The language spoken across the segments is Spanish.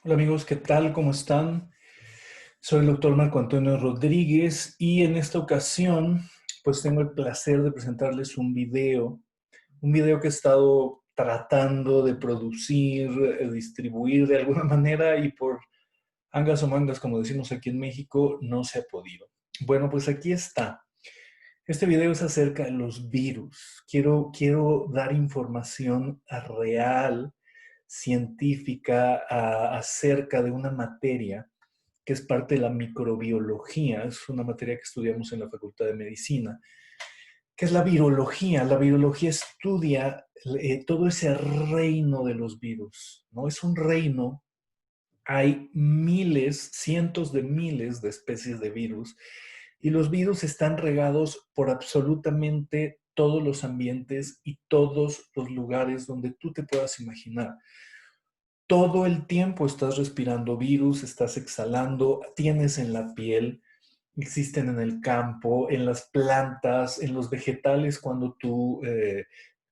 Hola amigos, ¿qué tal? ¿Cómo están? Soy el doctor Marco Antonio Rodríguez y en esta ocasión pues tengo el placer de presentarles un video que he estado tratando de producir, distribuir de alguna manera y por angas o mangas, como decimos aquí en México, no se ha podido. Bueno, pues aquí está. Este video es acerca de los virus. Quiero dar información real, científica, acerca de una materia que es parte de la microbiología, es una materia que estudiamos en la Facultad de Medicina, que es la virología. La virología estudia todo ese reino de los virus, ¿no? Es un reino, hay miles, cientos de miles de especies de virus y los virus están regados por absolutamente todos los ambientes y todos los lugares donde tú te puedas imaginar. Todo el tiempo estás respirando virus, estás exhalando, tienes en la piel, existen en el campo, en las plantas, en los vegetales cuando tú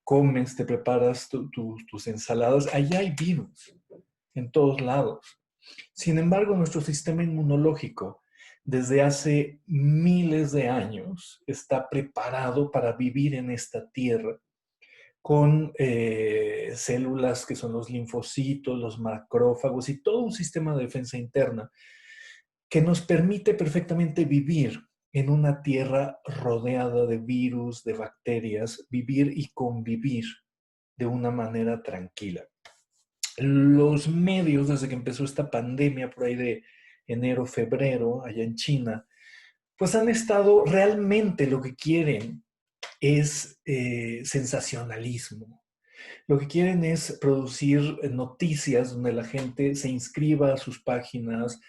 comes, te preparas tus ensaladas, allá hay virus en todos lados. Sin embargo, nuestro sistema inmunológico desde hace miles de años está preparado para vivir en esta tierra con células que son los linfocitos, los macrófagos y todo un sistema de defensa interna que nos permite perfectamente vivir en una tierra rodeada de virus, de bacterias, vivir y convivir de una manera tranquila. Los medios, desde que empezó esta pandemia por ahí de enero, febrero, allá en China, pues han estado realmente lo que quieren es sensacionalismo. Lo que quieren es producir noticias donde la gente se inscriba a sus páginas,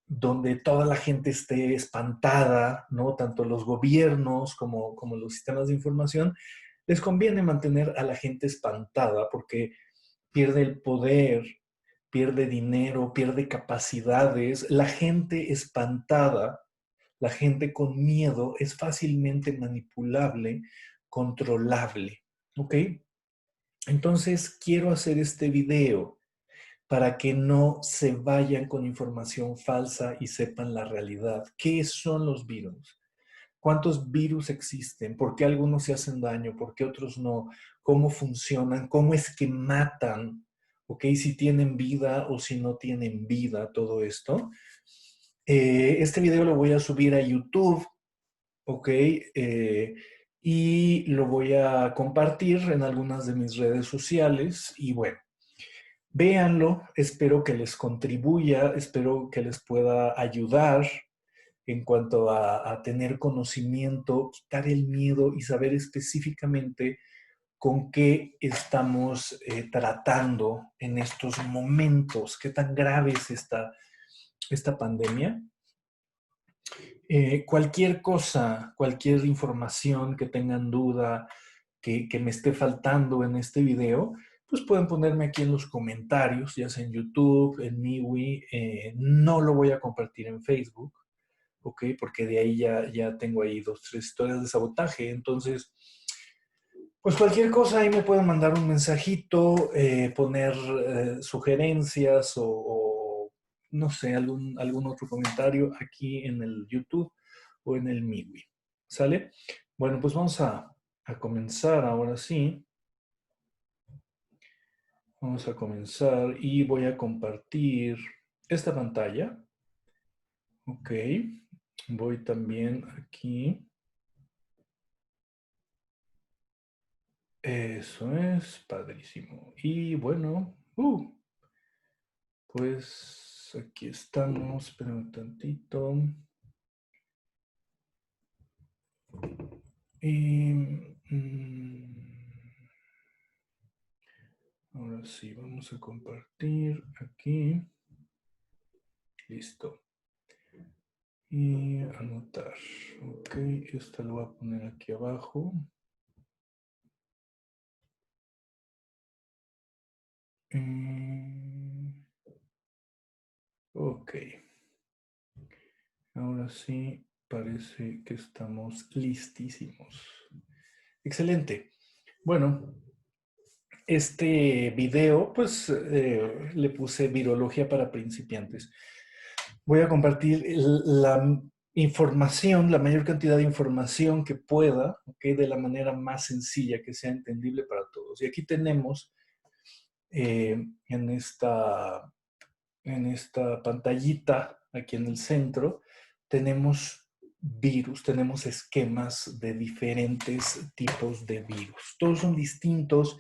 donde toda la gente esté espantada, ¿no? Tanto los gobiernos como los sistemas de información, les conviene mantener a la gente espantada porque pierde el poder, pierde dinero, pierde capacidades. La gente espantada, la gente con miedo es fácilmente manipulable, controlable, ¿ok? Entonces quiero hacer este video para que no se vayan con información falsa y sepan la realidad. ¿Qué son los virus? ¿Cuántos virus existen? ¿Por qué algunos se hacen daño? ¿Por qué otros no? ¿Cómo funcionan? ¿Cómo es que matan? ¿Ok? Si tienen vida o si no tienen vida, todo esto. Este video lo voy a subir a YouTube, ¿ok? Y lo voy a compartir en algunas de mis redes sociales. Y bueno, véanlo, espero que les contribuya, espero que les pueda ayudar en cuanto a tener conocimiento, quitar el miedo y saber específicamente con qué estamos tratando en estos momentos, qué tan grave es esta pandemia. Cualquier cosa, cualquier información que tengan duda, que me esté faltando en este video, pues pueden ponerme aquí en los comentarios, ya sea en YouTube, en MeWe. No lo voy a compartir en Facebook, ¿ok? Porque de ahí ya tengo ahí dos, tres historias de sabotaje. Entonces, pues cualquier cosa ahí me pueden mandar un mensajito, poner sugerencias o, no sé, algún otro comentario aquí en el YouTube o en el MeWe. ¿Sale? Bueno, pues vamos a comenzar ahora sí. Vamos a comenzar y voy a compartir esta pantalla. Ok. Voy también aquí. Eso es padrísimo. Y bueno, pues aquí estamos. Espera un tantito. Y ahora sí, vamos a compartir aquí. Listo. Y anotar. Ok, esta lo voy a poner aquí abajo. Ok, ahora sí parece que estamos listísimos. Excelente. Bueno, este video, pues le puse virología para principiantes. Voy a compartir la información, la mayor cantidad de información que pueda, ¿ok? De la manera más sencilla, que sea entendible para todos. Y aquí tenemos en esta pantallita, aquí en el centro, tenemos virus, tenemos esquemas de diferentes tipos de virus. Todos son distintos,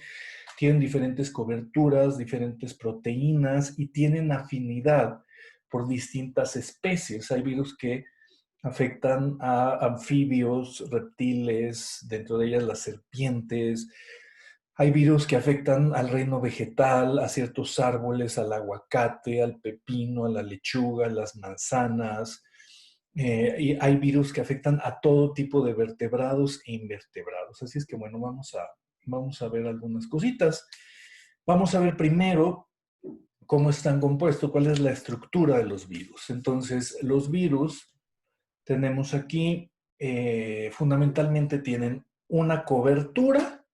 tienen diferentes coberturas, diferentes proteínas y tienen afinidad por distintas especies. Hay virus que afectan a anfibios, reptiles, dentro de ellas las serpientes. Hay virus que afectan al reino vegetal, a ciertos árboles, al aguacate, al pepino, a la lechuga, a las manzanas. Y hay virus que afectan a todo tipo de vertebrados e invertebrados. Así es que, bueno, vamos a ver algunas cositas. Vamos a ver primero cómo están compuestos, cuál es la estructura de los virus. Entonces, los virus tenemos aquí, fundamentalmente tienen una cobertura,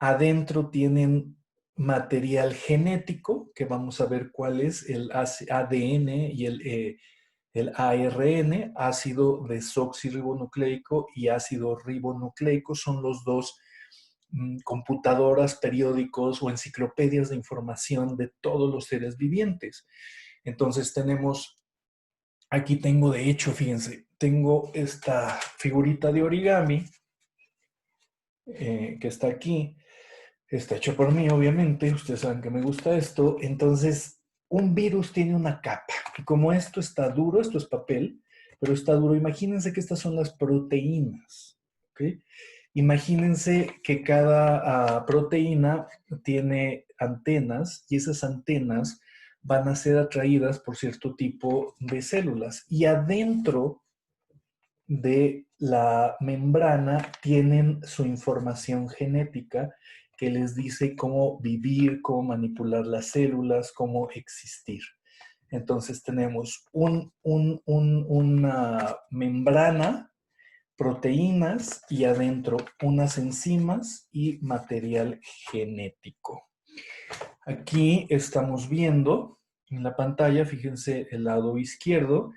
adentro tienen material genético, que vamos a ver cuál es el ADN y el ARN, ácido desoxirribonucleico y ácido ribonucleico, son los dos computadoras, periódicos o enciclopedias de información de todos los seres vivientes. Entonces tenemos, aquí tengo de hecho, fíjense, tengo esta figurita de origami que está aquí. Está hecho por mí, obviamente. Ustedes saben que me gusta esto. Entonces, un virus tiene una capa. Y como esto está duro, esto es papel, pero está duro, imagínense que estas son las proteínas. ¿Ok? Imagínense que cada proteína tiene antenas y esas antenas van a ser atraídas por cierto tipo de células. Y adentro de la membrana tienen su información genética que les dice cómo vivir, cómo manipular las células, cómo existir. Entonces tenemos una membrana, proteínas y adentro unas enzimas y material genético. Aquí estamos viendo en la pantalla, fíjense el lado izquierdo,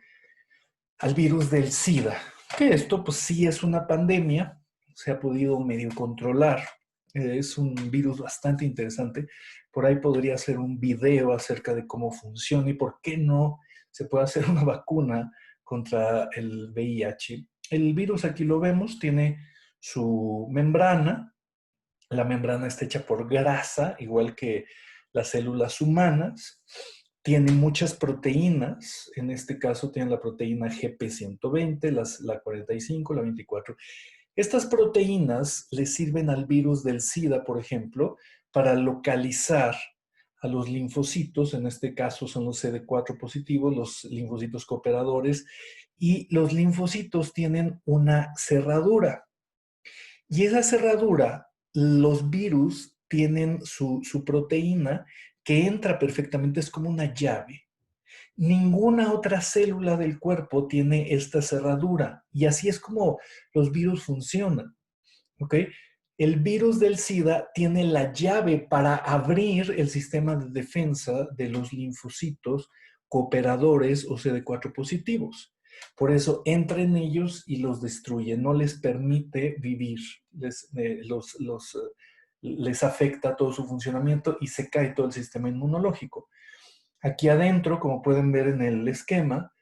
al virus del SIDA. Que esto pues sí es una pandemia, se ha podido medio controlar. Es un virus bastante interesante. Por ahí podría hacer un video acerca de cómo funciona y por qué no se puede hacer una vacuna contra el VIH. El virus aquí lo vemos, tiene su membrana. La membrana está hecha por grasa, igual que las células humanas. Tiene muchas proteínas, en este caso tiene la proteína GP120, la 45, la 24. Estas proteínas le sirven al virus del SIDA, por ejemplo, para localizar a los linfocitos, en este caso son los CD4 positivos, los linfocitos cooperadores, y los linfocitos tienen una cerradura. Y esa cerradura, los virus tienen su proteína que entra perfectamente, es como una llave. Ninguna otra célula del cuerpo tiene esta cerradura y así es como los virus funcionan, ¿ok? El virus del SIDA tiene la llave para abrir el sistema de defensa de los linfocitos cooperadores o CD4 positivos. Por eso entra en ellos y los destruye, no les permite vivir, les afecta todo su funcionamiento y se cae todo el sistema inmunológico. Aquí adentro, como pueden ver en el esquema,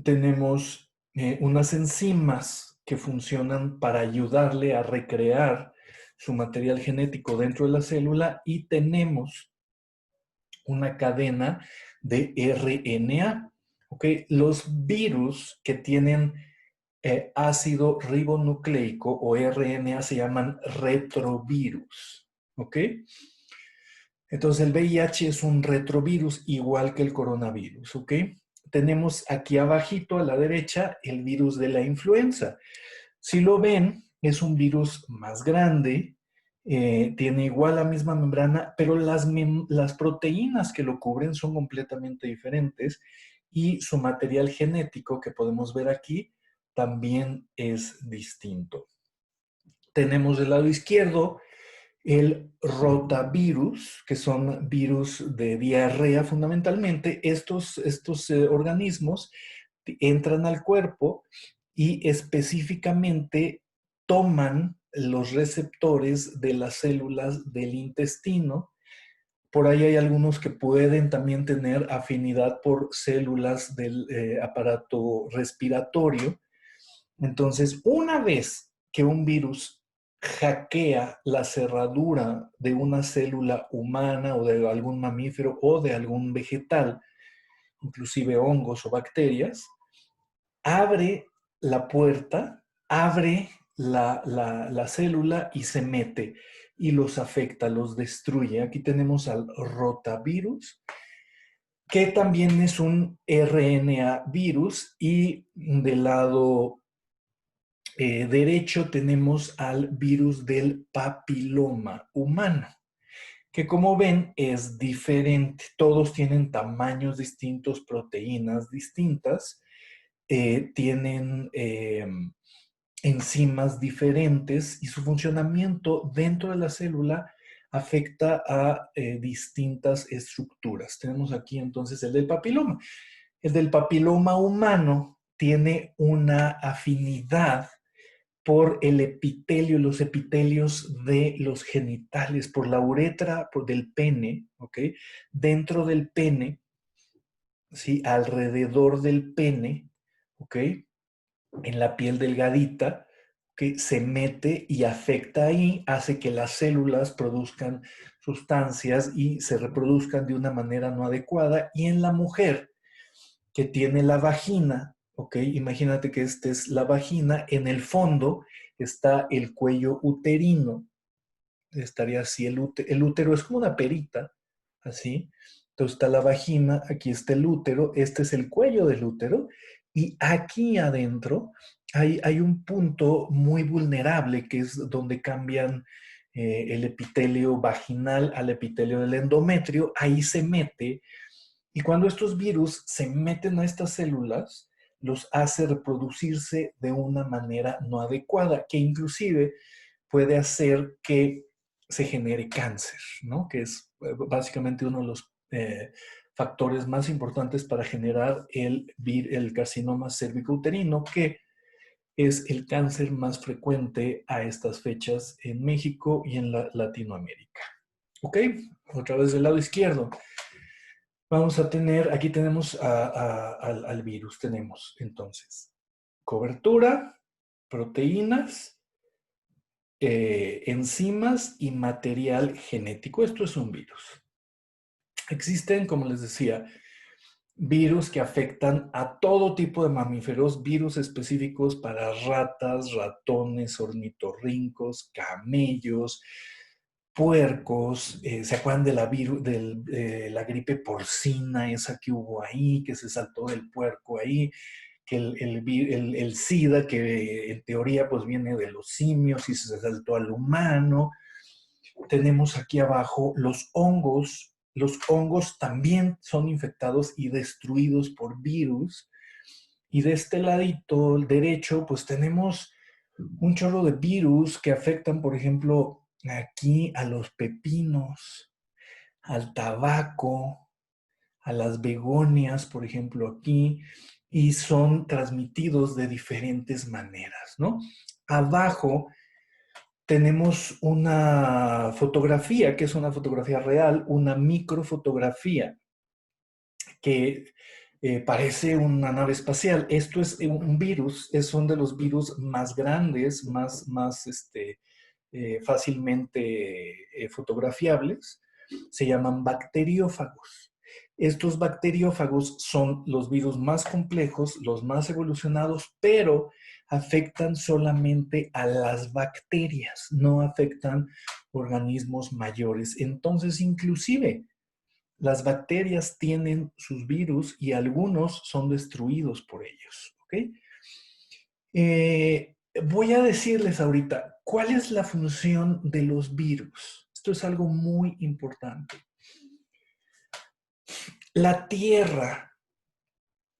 tenemos unas enzimas que funcionan para ayudarle a recrear su material genético dentro de la célula y tenemos una cadena de RNA. ¿Okay? Los virus que tienen ácido ribonucleico o RNA se llaman retrovirus. ¿Ok? Entonces el VIH es un retrovirus igual que el coronavirus. ¿Ok? Tenemos aquí abajito a la derecha el virus de la influenza. Si lo ven, es un virus más grande, tiene igual la misma membrana, pero las proteínas que lo cubren son completamente diferentes y su material genético que podemos ver aquí también es distinto. Tenemos del lado izquierdo el rotavirus, que son virus de diarrea fundamentalmente. Estos organismos entran al cuerpo y específicamente toman los receptores de las células del intestino. Por ahí hay algunos que pueden también tener afinidad por células del aparato respiratorio. Entonces, una vez que un virus hackea la cerradura de una célula humana o de algún mamífero o de algún vegetal, inclusive hongos o bacterias, abre la puerta, abre la célula y se mete y los afecta, los destruye. Aquí tenemos al rotavirus, que también es un RNA virus, y del lado derecho tenemos al virus del papiloma humano, que como ven es diferente. Todos tienen tamaños distintos, proteínas distintas, tienen enzimas diferentes y su funcionamiento dentro de la célula afecta a distintas estructuras. Tenemos aquí entonces el del papiloma. El del papiloma humano tiene una afinidad por el epitelio, los epitelios de los genitales, por la uretra, del pene, ¿ok? Dentro del pene, ¿sí? Alrededor del pene, ¿ok? En la piel delgadita, que se mete y afecta ahí, hace que las células produzcan sustancias y se reproduzcan de una manera no adecuada. Y en la mujer que tiene la vagina, ¿ok? Imagínate que esta es la vagina, en el fondo está el cuello uterino, estaría así, el útero es como una perita, así. Entonces está la vagina, aquí está el útero, este es el cuello del útero, y aquí adentro hay un punto muy vulnerable, que es donde cambian el epitelio vaginal al epitelio del endometrio. Ahí se mete, y cuando estos virus se meten a estas células, los hace reproducirse de una manera no adecuada, que inclusive puede hacer que se genere cáncer, ¿no? Que es básicamente uno de los factores más importantes para generar el carcinoma cervicouterino, que es el cáncer más frecuente a estas fechas en México y en Latinoamérica. ¿Ok? Otra vez del lado izquierdo. Vamos a tener, aquí tenemos al virus, tenemos entonces cobertura, proteínas, enzimas y material genético. Esto es un virus. Existen, como les decía, virus que afectan a todo tipo de mamíferos, virus específicos para ratas, ratones, ornitorrincos, camellos, puercos. ¿Se acuerdan de la gripe porcina, esa que hubo ahí, que se saltó del puerco ahí? Que el SIDA, que en teoría pues viene de los simios y se saltó al humano. Tenemos aquí abajo los hongos. Los hongos también son infectados y destruidos por virus. Y de este ladito, el derecho, pues tenemos un chorro de virus que afectan, por ejemplo, aquí a los pepinos, al tabaco, a las begonias, por ejemplo, aquí, y son transmitidos de diferentes maneras, ¿no? Abajo tenemos una fotografía, que es una fotografía real, una microfotografía, que parece una nave espacial. Esto es un virus, son de los virus más grandes, fácilmente fotografiables. Se llaman bacteriófagos. Estos bacteriófagos son los virus más complejos, los más evolucionados, pero afectan solamente a las bacterias, no afectan organismos mayores. Entonces, inclusive, las bacterias tienen sus virus y algunos son destruidos por ellos. ¿Ok? Voy a decirles ahorita cuál es la función de los virus. Esto es algo muy importante. La Tierra,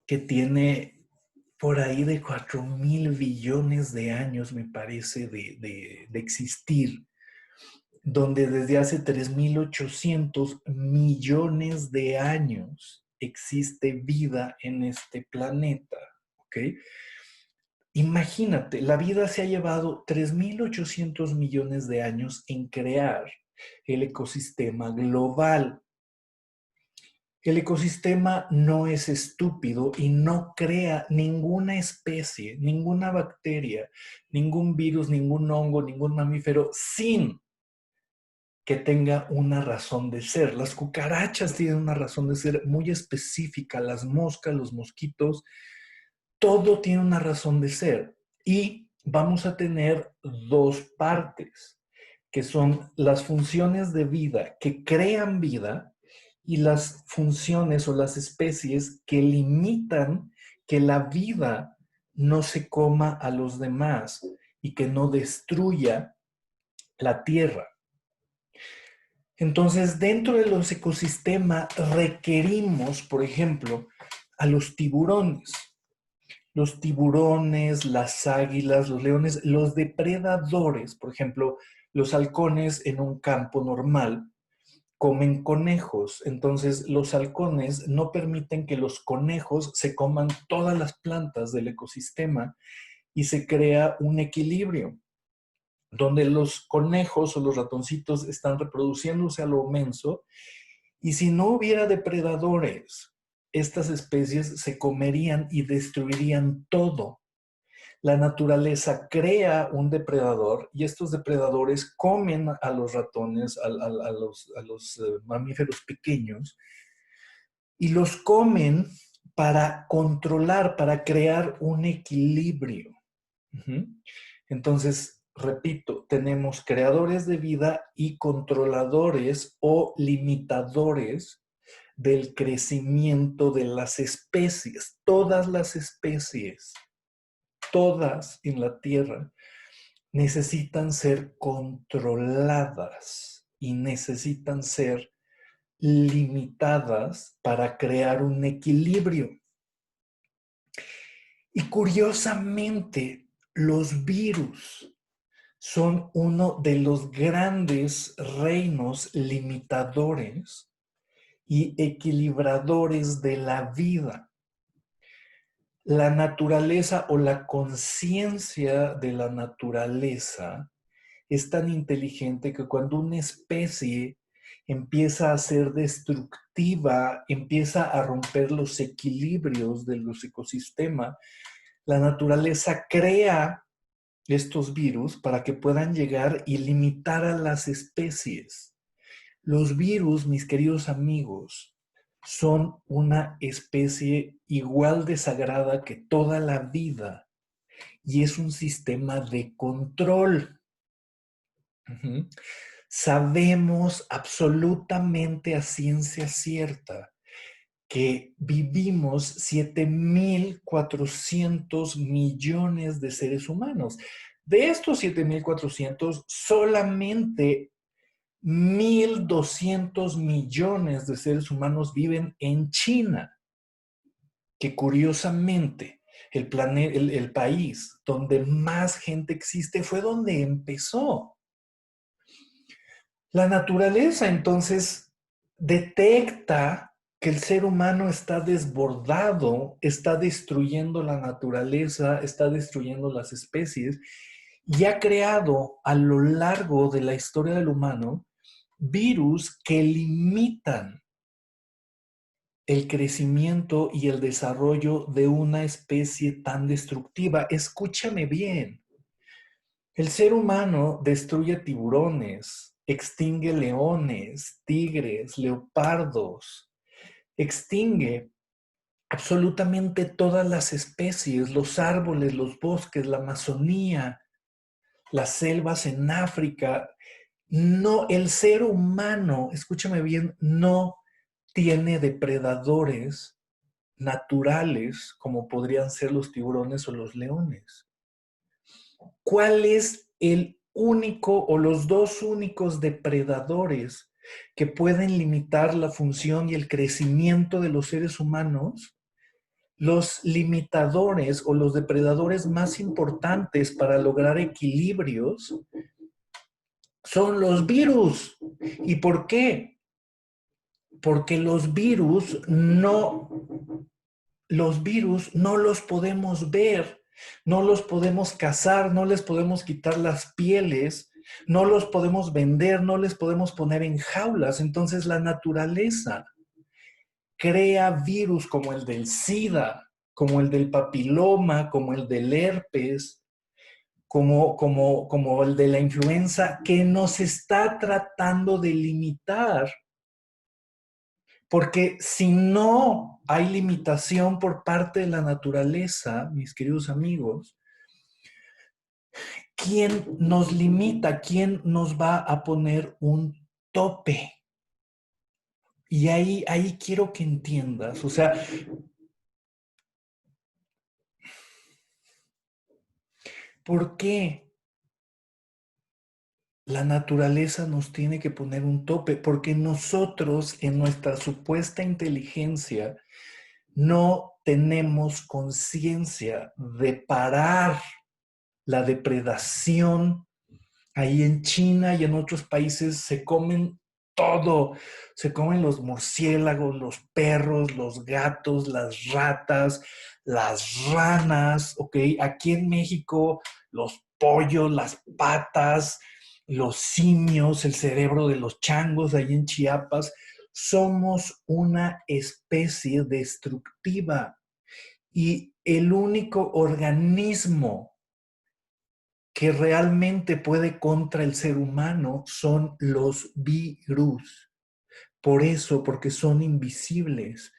que tiene por ahí de 4.000 billones de años, me parece, de existir, donde desde hace 3.800 millones de años existe vida en este planeta, ¿ok? Imagínate, la vida se ha llevado 3.800 millones de años en crear el ecosistema global. El ecosistema no es estúpido y no crea ninguna especie, ninguna bacteria, ningún virus, ningún hongo, ningún mamífero sin que tenga una razón de ser. Las cucarachas tienen una razón de ser muy específica, las moscas, los mosquitos, todo tiene una razón de ser. Y vamos a tener dos partes, que son las funciones de vida que crean vida y las funciones o las especies que limitan que la vida no se coma a los demás y que no destruya la tierra. Entonces, dentro de los ecosistemas requerimos, por ejemplo, a los tiburones. Los tiburones, las águilas, los leones, los depredadores, por ejemplo, los halcones en un campo normal comen conejos. Entonces, los halcones no permiten que los conejos se coman todas las plantas del ecosistema y se crea un equilibrio donde los conejos o los ratoncitos están reproduciéndose a lo menso, y si no hubiera depredadores, estas especies se comerían y destruirían todo. La naturaleza crea un depredador y estos depredadores comen a los ratones, a los mamíferos pequeños, y los comen para controlar, para crear un equilibrio. Entonces, repito, tenemos creadores de vida y controladores o limitadores del crecimiento de las especies. Todas las especies, todas en la Tierra, necesitan ser controladas y necesitan ser limitadas para crear un equilibrio. Y curiosamente, los virus son uno de los grandes reinos limitadores y equilibradores de la vida. La naturaleza o la conciencia de la naturaleza es tan inteligente que cuando una especie empieza a ser destructiva, empieza a romper los equilibrios de los ecosistemas, la naturaleza crea estos virus para que puedan llegar y limitar a las especies. Los virus, mis queridos amigos, son una especie igual de sagrada que toda la vida y es un sistema de control. Sabemos absolutamente a ciencia cierta que vivimos 7.400 millones de seres humanos. De estos 7.400, solamente 1.200 millones de seres humanos viven en China, que curiosamente el país donde más gente existe fue donde empezó. La naturaleza entonces detecta que el ser humano está desbordado, está destruyendo la naturaleza, está destruyendo las especies y ha creado a lo largo de la historia del humano virus que limitan el crecimiento y el desarrollo de una especie tan destructiva. Escúchame bien. El ser humano destruye tiburones, extingue leones, tigres, leopardos, extingue absolutamente todas las especies, los árboles, los bosques, la Amazonía, las selvas en África. No, el ser humano, escúchame bien, no tiene depredadores naturales como podrían ser los tiburones o los leones. ¿Cuál es el único o los dos únicos depredadores que pueden limitar la función y el crecimiento de los seres humanos? Los limitadores o los depredadores más importantes para lograr equilibrios son los virus. ¿Y por qué? Porque los virus no los podemos ver, no los podemos cazar, no les podemos quitar las pieles, no los podemos vender, no les podemos poner en jaulas. Entonces la naturaleza crea virus como el del SIDA, como el del papiloma, como el del herpes, como el de la influenza, que nos está tratando de limitar. Porque si no hay limitación por parte de la naturaleza, mis queridos amigos, ¿quién nos limita? ¿Quién nos va a poner un tope? Y ahí quiero que entiendas, o sea, ¿por qué la naturaleza nos tiene que poner un tope? Porque nosotros en nuestra supuesta inteligencia no tenemos conciencia de parar la depredación. Ahí en China y en otros países se comen todo. Se comen los murciélagos, los perros, los gatos, las ratas, las ranas, ¿ok? Aquí en México, los pollos, las patas, los simios, el cerebro de los changos, ahí en Chiapas. Somos una especie destructiva y el único organismo que realmente puede contra el ser humano son los virus. Por eso, porque son invisibles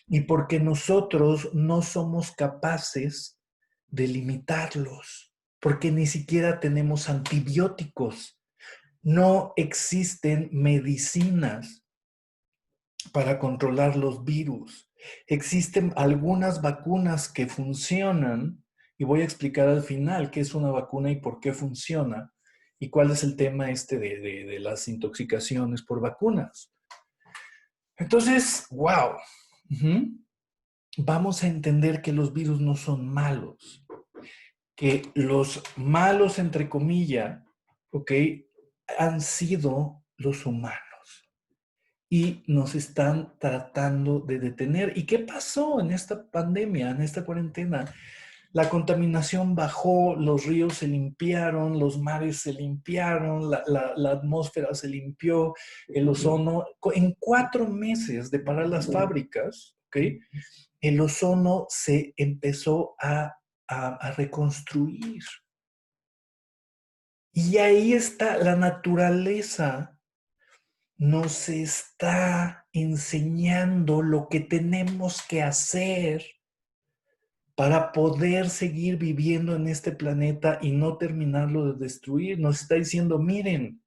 y porque nosotros no somos capaces de limitarlos, porque ni siquiera tenemos antibióticos. No existen medicinas para controlar los virus. Existen algunas vacunas que funcionan y voy a explicar al final qué es una vacuna y por qué funciona y cuál es el tema de las intoxicaciones por vacunas. Entonces, wow, vamos a entender que los virus no son malos, que los malos, entre comillas, ¿ok? Han sido los humanos y nos están tratando de detener. ¿Y qué pasó en esta pandemia, en esta cuarentena? La contaminación bajó, los ríos se limpiaron, los mares se limpiaron, la atmósfera se limpió, el ozono. En 4 meses de parar las fábricas, ¿ok? El ozono se empezó a reconstruir. Y ahí está la naturaleza nos está enseñando lo que tenemos que hacer para poder seguir viviendo en este planeta y no terminarlo de destruir. Nos está diciendo, miren,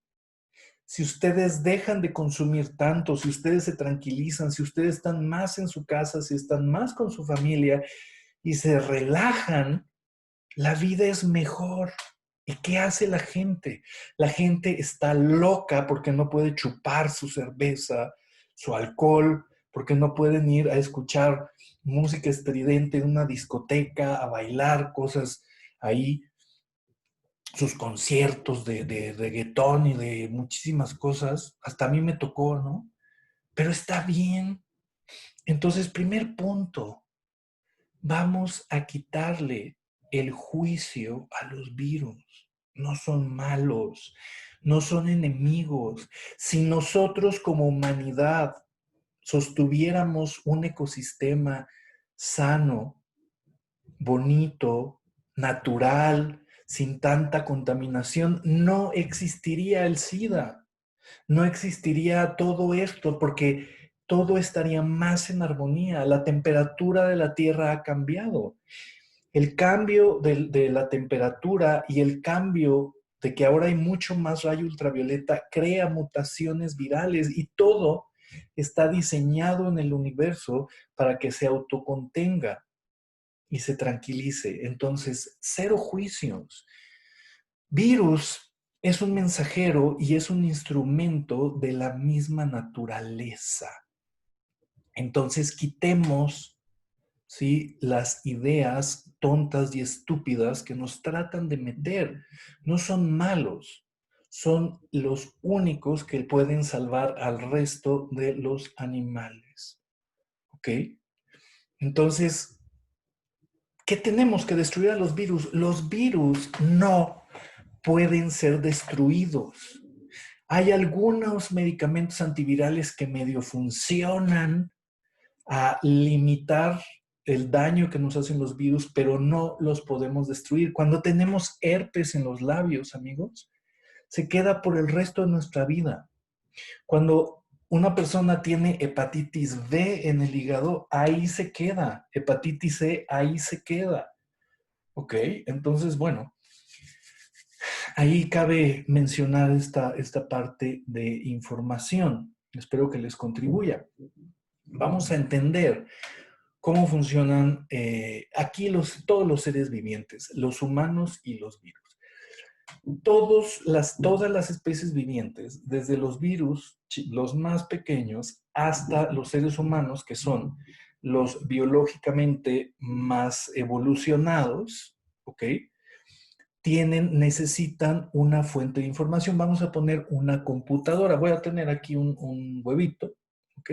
si ustedes dejan de consumir tanto, si ustedes se tranquilizan, si ustedes están más en su casa, si están más con su familia y se relajan, la vida es mejor. ¿Y qué hace la gente? La gente está loca porque no puede chupar su cerveza, su alcohol, porque no pueden ir a escuchar música estridente en una discoteca, a bailar cosas ahí, sus conciertos de reggaetón y de muchísimas cosas. Hasta a mí me tocó, ¿no? Pero está bien. Entonces, primer punto, vamos a quitarle el juicio a los virus. No son malos, no son enemigos. Si nosotros como humanidad sostuviéramos un ecosistema sano, bonito, natural, sin tanta contaminación, no existiría el SIDA, no existiría todo esto porque todo estaría más en armonía. La temperatura de la Tierra ha cambiado. El cambio de la temperatura y el cambio de que ahora hay mucho más rayo ultravioleta crea mutaciones virales y todo está diseñado en el universo para que se autocontenga y se tranquilice. Entonces, cero juicios. Virus es un mensajero y es un instrumento de la misma naturaleza. Entonces, quitemos, ¿sí?, las ideas tontas y estúpidas que nos tratan de meter. No son malos, son los únicos que pueden salvar al resto de los animales. ¿Ok? Entonces, ¿qué tenemos que destruir a los virus? Los virus no pueden ser destruidos. Hay algunos medicamentos antivirales que medio funcionan a limitar el daño que nos hacen los virus, pero no los podemos destruir. Cuando tenemos herpes en los labios, amigos, se queda por el resto de nuestra vida. Cuando una persona tiene hepatitis B en el hígado, ahí se queda. Hepatitis C, ahí se queda. ¿Ok? Entonces, bueno, ahí cabe mencionar esta parte de información. Espero que les contribuya. Vamos a entender cómo funcionan aquí todos los seres vivientes, los humanos y los virus. Todas las especies vivientes, desde los virus, los más pequeños, hasta los seres humanos, que son los biológicamente más evolucionados, ¿ok? Necesitan una fuente de información. Vamos a poner una computadora. Voy a tener aquí un huevito, ¿ok?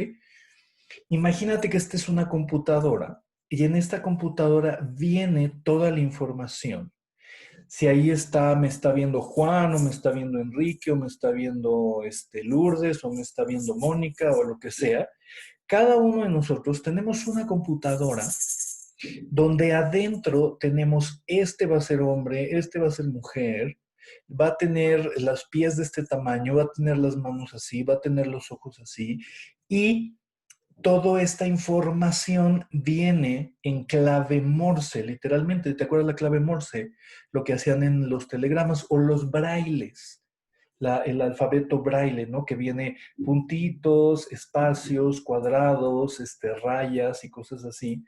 Imagínate que esta es una computadora y en esta computadora viene toda la información. Si ahí está, me está viendo Juan, o me está viendo Enrique, o me está viendo Lourdes, o me está viendo Mónica, o lo que sea, cada uno de nosotros tenemos una computadora donde adentro tenemos, este va a ser hombre, este va a ser mujer, va a tener los pies de este tamaño, va a tener las manos así, va a tener los ojos así, y toda esta información viene en clave Morse, literalmente. ¿Te acuerdas la clave Morse? Lo que hacían en los telegramas o los brailes, el alfabeto braille, ¿no? Que viene puntitos, espacios, cuadrados, rayas y cosas así.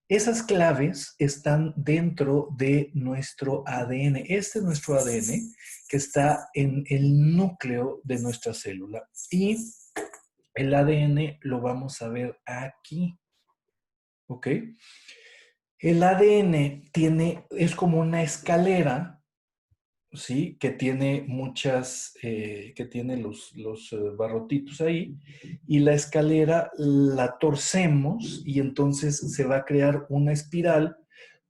Esas claves están dentro de nuestro ADN. Este es nuestro ADN que está en el núcleo de nuestra célula. Y el ADN lo vamos a ver aquí, ¿ok? El ADN es como una escalera, ¿sí? Que tiene que tiene los barrotitos ahí, y la escalera la torcemos y entonces se va a crear una espiral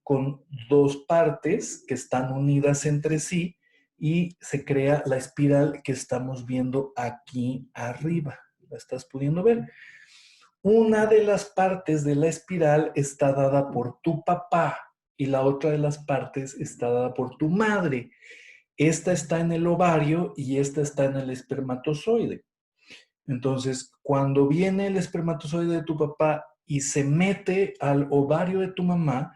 con dos partes que están unidas entre sí y se crea la espiral que estamos viendo aquí arriba. ¿La estás pudiendo ver? Una de las partes de la espiral está dada por tu papá y la otra de las partes está dada por tu madre. Esta está en el ovario y esta está en el espermatozoide. Entonces, cuando viene el espermatozoide de tu papá y se mete al ovario de tu mamá,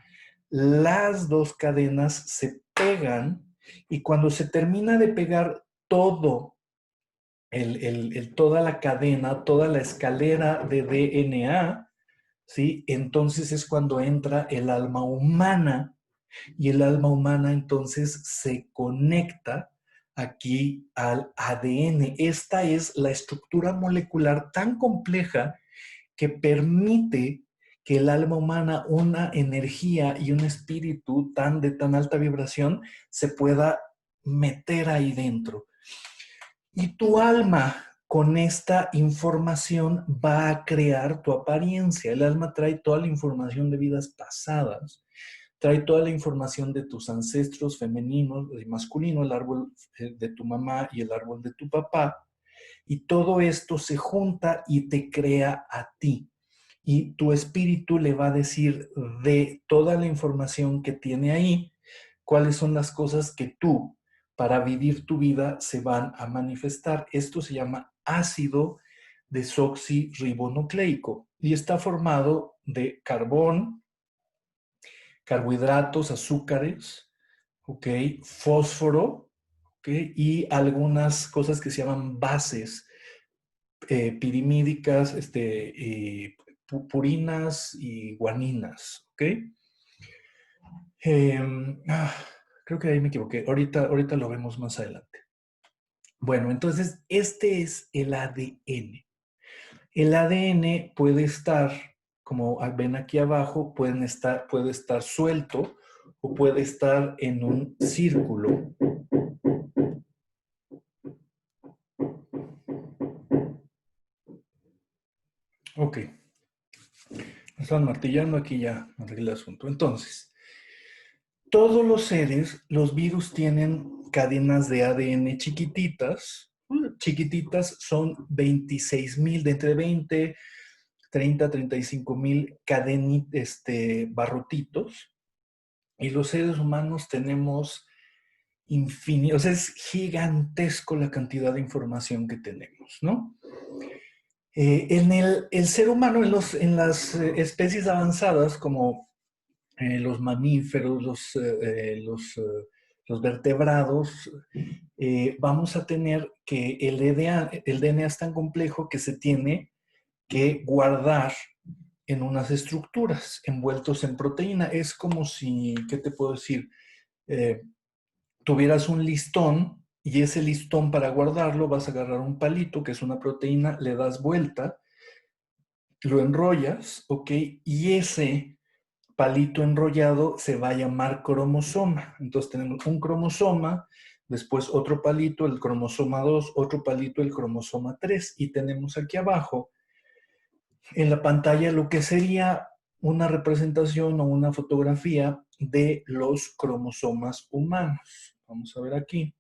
las dos cadenas se pegan y cuando se termina de pegar todo toda la cadena, toda la escalera de DNA, ¿sí? Entonces es cuando entra el alma humana y el alma humana entonces se conecta aquí al ADN. Esta es la estructura molecular tan compleja que permite que el alma humana, una energía y un espíritu de tan alta vibración, se pueda meter ahí dentro. Y tu alma con esta información va a crear tu apariencia. El alma trae toda la información de vidas pasadas, trae toda la información de tus ancestros femeninos y masculinos, el árbol de tu mamá y el árbol de tu papá, y todo esto se junta y te crea a ti. Y tu espíritu le va a decir de toda la información que tiene ahí, cuáles son las cosas que tú, para vivir tu vida, se van a manifestar. Esto se llama ácido desoxirribonucleico y está formado de carbón, carbohidratos, azúcares, ¿ok? Fósforo, ¿ok? Y algunas cosas que se llaman bases pirimídicas, purinas y guaninas, ¿ok? Eh, ah, Creo que ahí me equivoqué. Ahorita lo vemos más adelante. Bueno, entonces este es el ADN. El ADN puede estar, como ven aquí abajo, puede estar suelto o puede estar en un círculo. Ok. Me están martillando aquí ya, arreglé el asunto. Entonces, todos los seres, los virus tienen cadenas de ADN chiquititas. Chiquititas son 26,000, de entre 20, 30, 35,000 barrotitos. Y los seres humanos tenemos infinito, o sea, es gigantesco la cantidad de información que tenemos, ¿no? En el ser humano, en las especies avanzadas, como los mamíferos, los vertebrados, vamos a tener que el DNA es tan complejo que se tiene que guardar en unas estructuras envueltos en proteína. Es como si, ¿qué te puedo decir? Eh, Tuvieras un listón y ese listón para guardarlo vas a agarrar un palito que es una proteína, le das vuelta, lo enrollas, ¿ok? Y ese palito enrollado se va a llamar cromosoma. Entonces tenemos un cromosoma, después otro palito, el cromosoma 2, otro palito, el cromosoma 3, y tenemos aquí abajo en la pantalla lo que sería una representación o una fotografía de los cromosomas humanos. Vamos a ver aquí.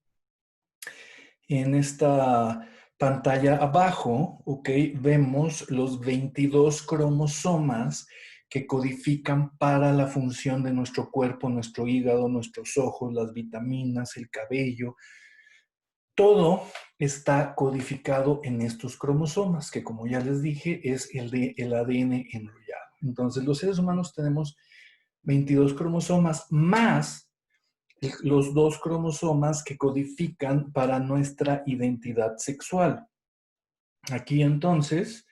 En esta pantalla abajo, ok, vemos los 22 cromosomas que codifican para la función de nuestro cuerpo, nuestro hígado, nuestros ojos, las vitaminas, el cabello. Todo está codificado en estos cromosomas, que como ya les dije, es el ADN enrollado. Entonces, los seres humanos tenemos 22 cromosomas más los dos cromosomas que codifican para nuestra identidad sexual. Aquí entonces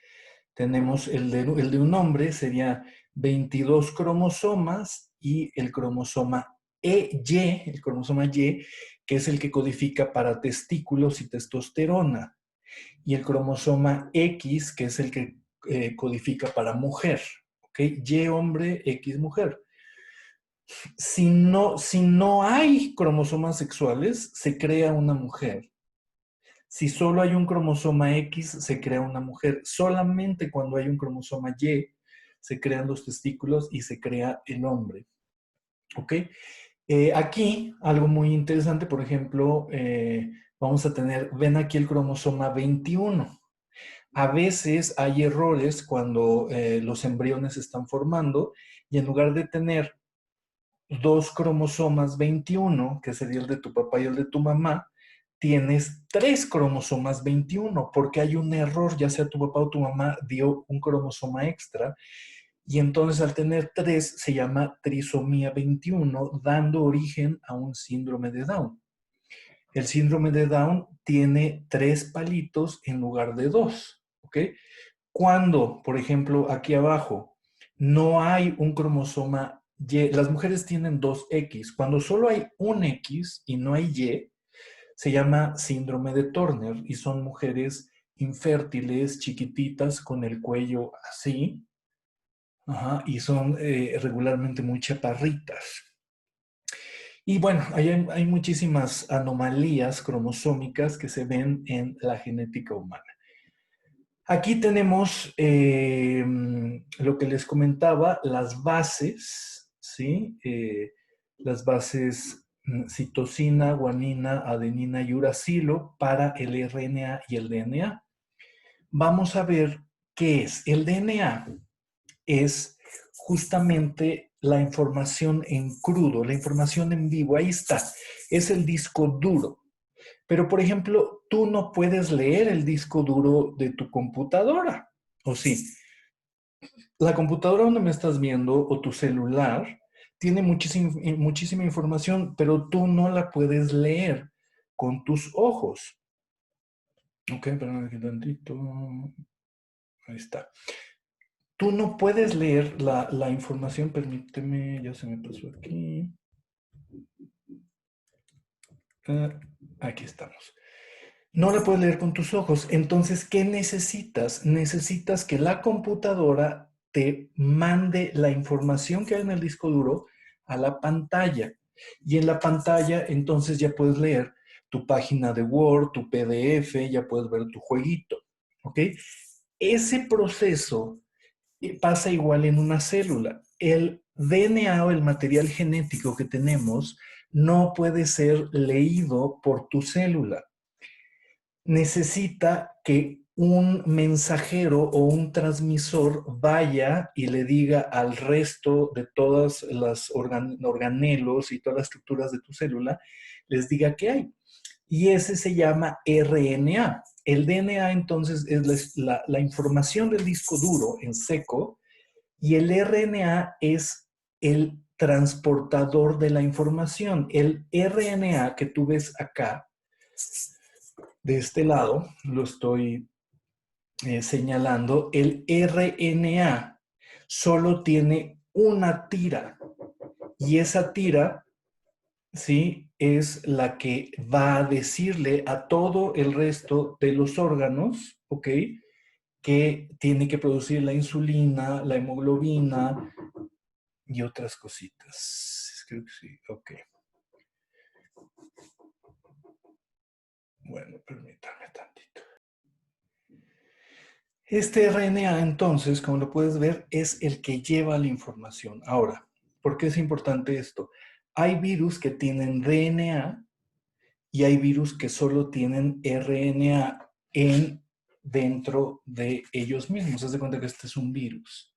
tenemos el de un hombre, sería 22 cromosomas y el cromosoma el cromosoma Y, que es el que codifica para testículos y testosterona, y el cromosoma X, que es el que codifica para mujer. ¿Ok? Y hombre, X mujer. Si no hay cromosomas sexuales, se crea una mujer. Si solo hay un cromosoma X, se crea una mujer. Solamente cuando hay un cromosoma Y, se crean los testículos y se crea el hombre. ¿Ok? Aquí, algo muy interesante, por ejemplo, vamos a tener, ven aquí el cromosoma 21. A veces hay errores cuando los embriones se están formando y en lugar de tener dos cromosomas 21, que sería el de tu papá y el de tu mamá, tienes tres cromosomas 21, porque hay un error, ya sea tu papá o tu mamá dio un cromosoma extra, y entonces al tener tres se llama trisomía 21, dando origen a un síndrome de Down. El síndrome de Down tiene tres palitos en lugar de dos, ¿ok? Cuando, por ejemplo, aquí abajo, no hay un cromosoma Y, las mujeres tienen dos X. Cuando solo hay un X y no hay Y, se llama síndrome de Turner y son mujeres infértiles, chiquititas, con el cuello así, ajá, y son regularmente muy chaparritas. Y bueno, hay muchísimas anomalías cromosómicas que se ven en la genética humana. Aquí tenemos lo que les comentaba, las bases, ¿sí? Las bases citosina, guanina, adenina y uracilo para el RNA y el DNA. Vamos a ver qué es. El DNA es justamente la información en crudo, la información en vivo. Ahí está. Es el disco duro. Pero, por ejemplo, tú no puedes leer el disco duro de tu computadora, ¿o sí? La computadora donde me estás viendo o tu celular tiene muchísima información, pero tú no la puedes leer con tus ojos. Ok, perdón aquí tantito. Ahí está. Tú no puedes leer la información, permíteme, ya se me pasó aquí. Aquí estamos. No la puedes leer con tus ojos. Entonces, ¿qué necesitas? Necesitas que la computadora te mande la información que hay en el disco duro a la pantalla. Y en la pantalla, entonces ya puedes leer tu página de Word, tu PDF, ya puedes ver tu jueguito. ¿Ok? ese proceso pasa igual en una célula. El DNA o el material genético que tenemos no puede ser leído por tu célula. Necesita que un mensajero o un transmisor vaya y le diga al resto de todas las organelos y todas las estructuras de tu célula, les diga qué hay. Y ese se llama RNA. El DNA entonces es la información del disco duro en seco y el RNA es el transportador de la información. El RNA que tú ves acá, de este lado, lo estoy señalando, el RNA solo tiene una tira y esa tira, ¿sí? Es la que va a decirle a todo el resto de los órganos, ¿ok? Que tiene que producir la insulina, la hemoglobina y otras cositas. Creo que sí, ok. Bueno, permítame tantito. Este RNA, entonces, como lo puedes ver, es el que lleva la información. Ahora, ¿por qué es importante esto? Hay virus que tienen DNA y hay virus que solo tienen RNA dentro de ellos mismos. Haz de cuenta que este es un virus.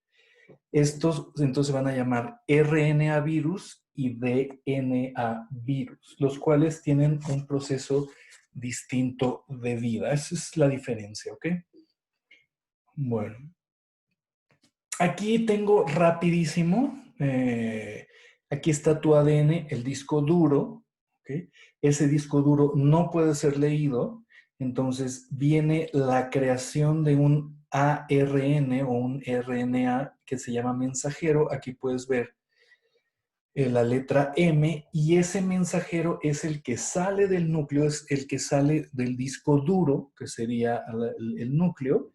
Estos entonces van a llamar RNA virus y DNA virus, los cuales tienen un proceso distinto de vida. Esa es la diferencia, ¿ok? Bueno, aquí tengo rapidísimo, aquí está tu ADN, el disco duro, ¿ok? Ese disco duro no puede ser leído, entonces viene la creación de un ARN o un RNA que se llama mensajero. Aquí puedes ver la letra M y ese mensajero es el que sale del núcleo, es el que sale del disco duro, que sería el núcleo,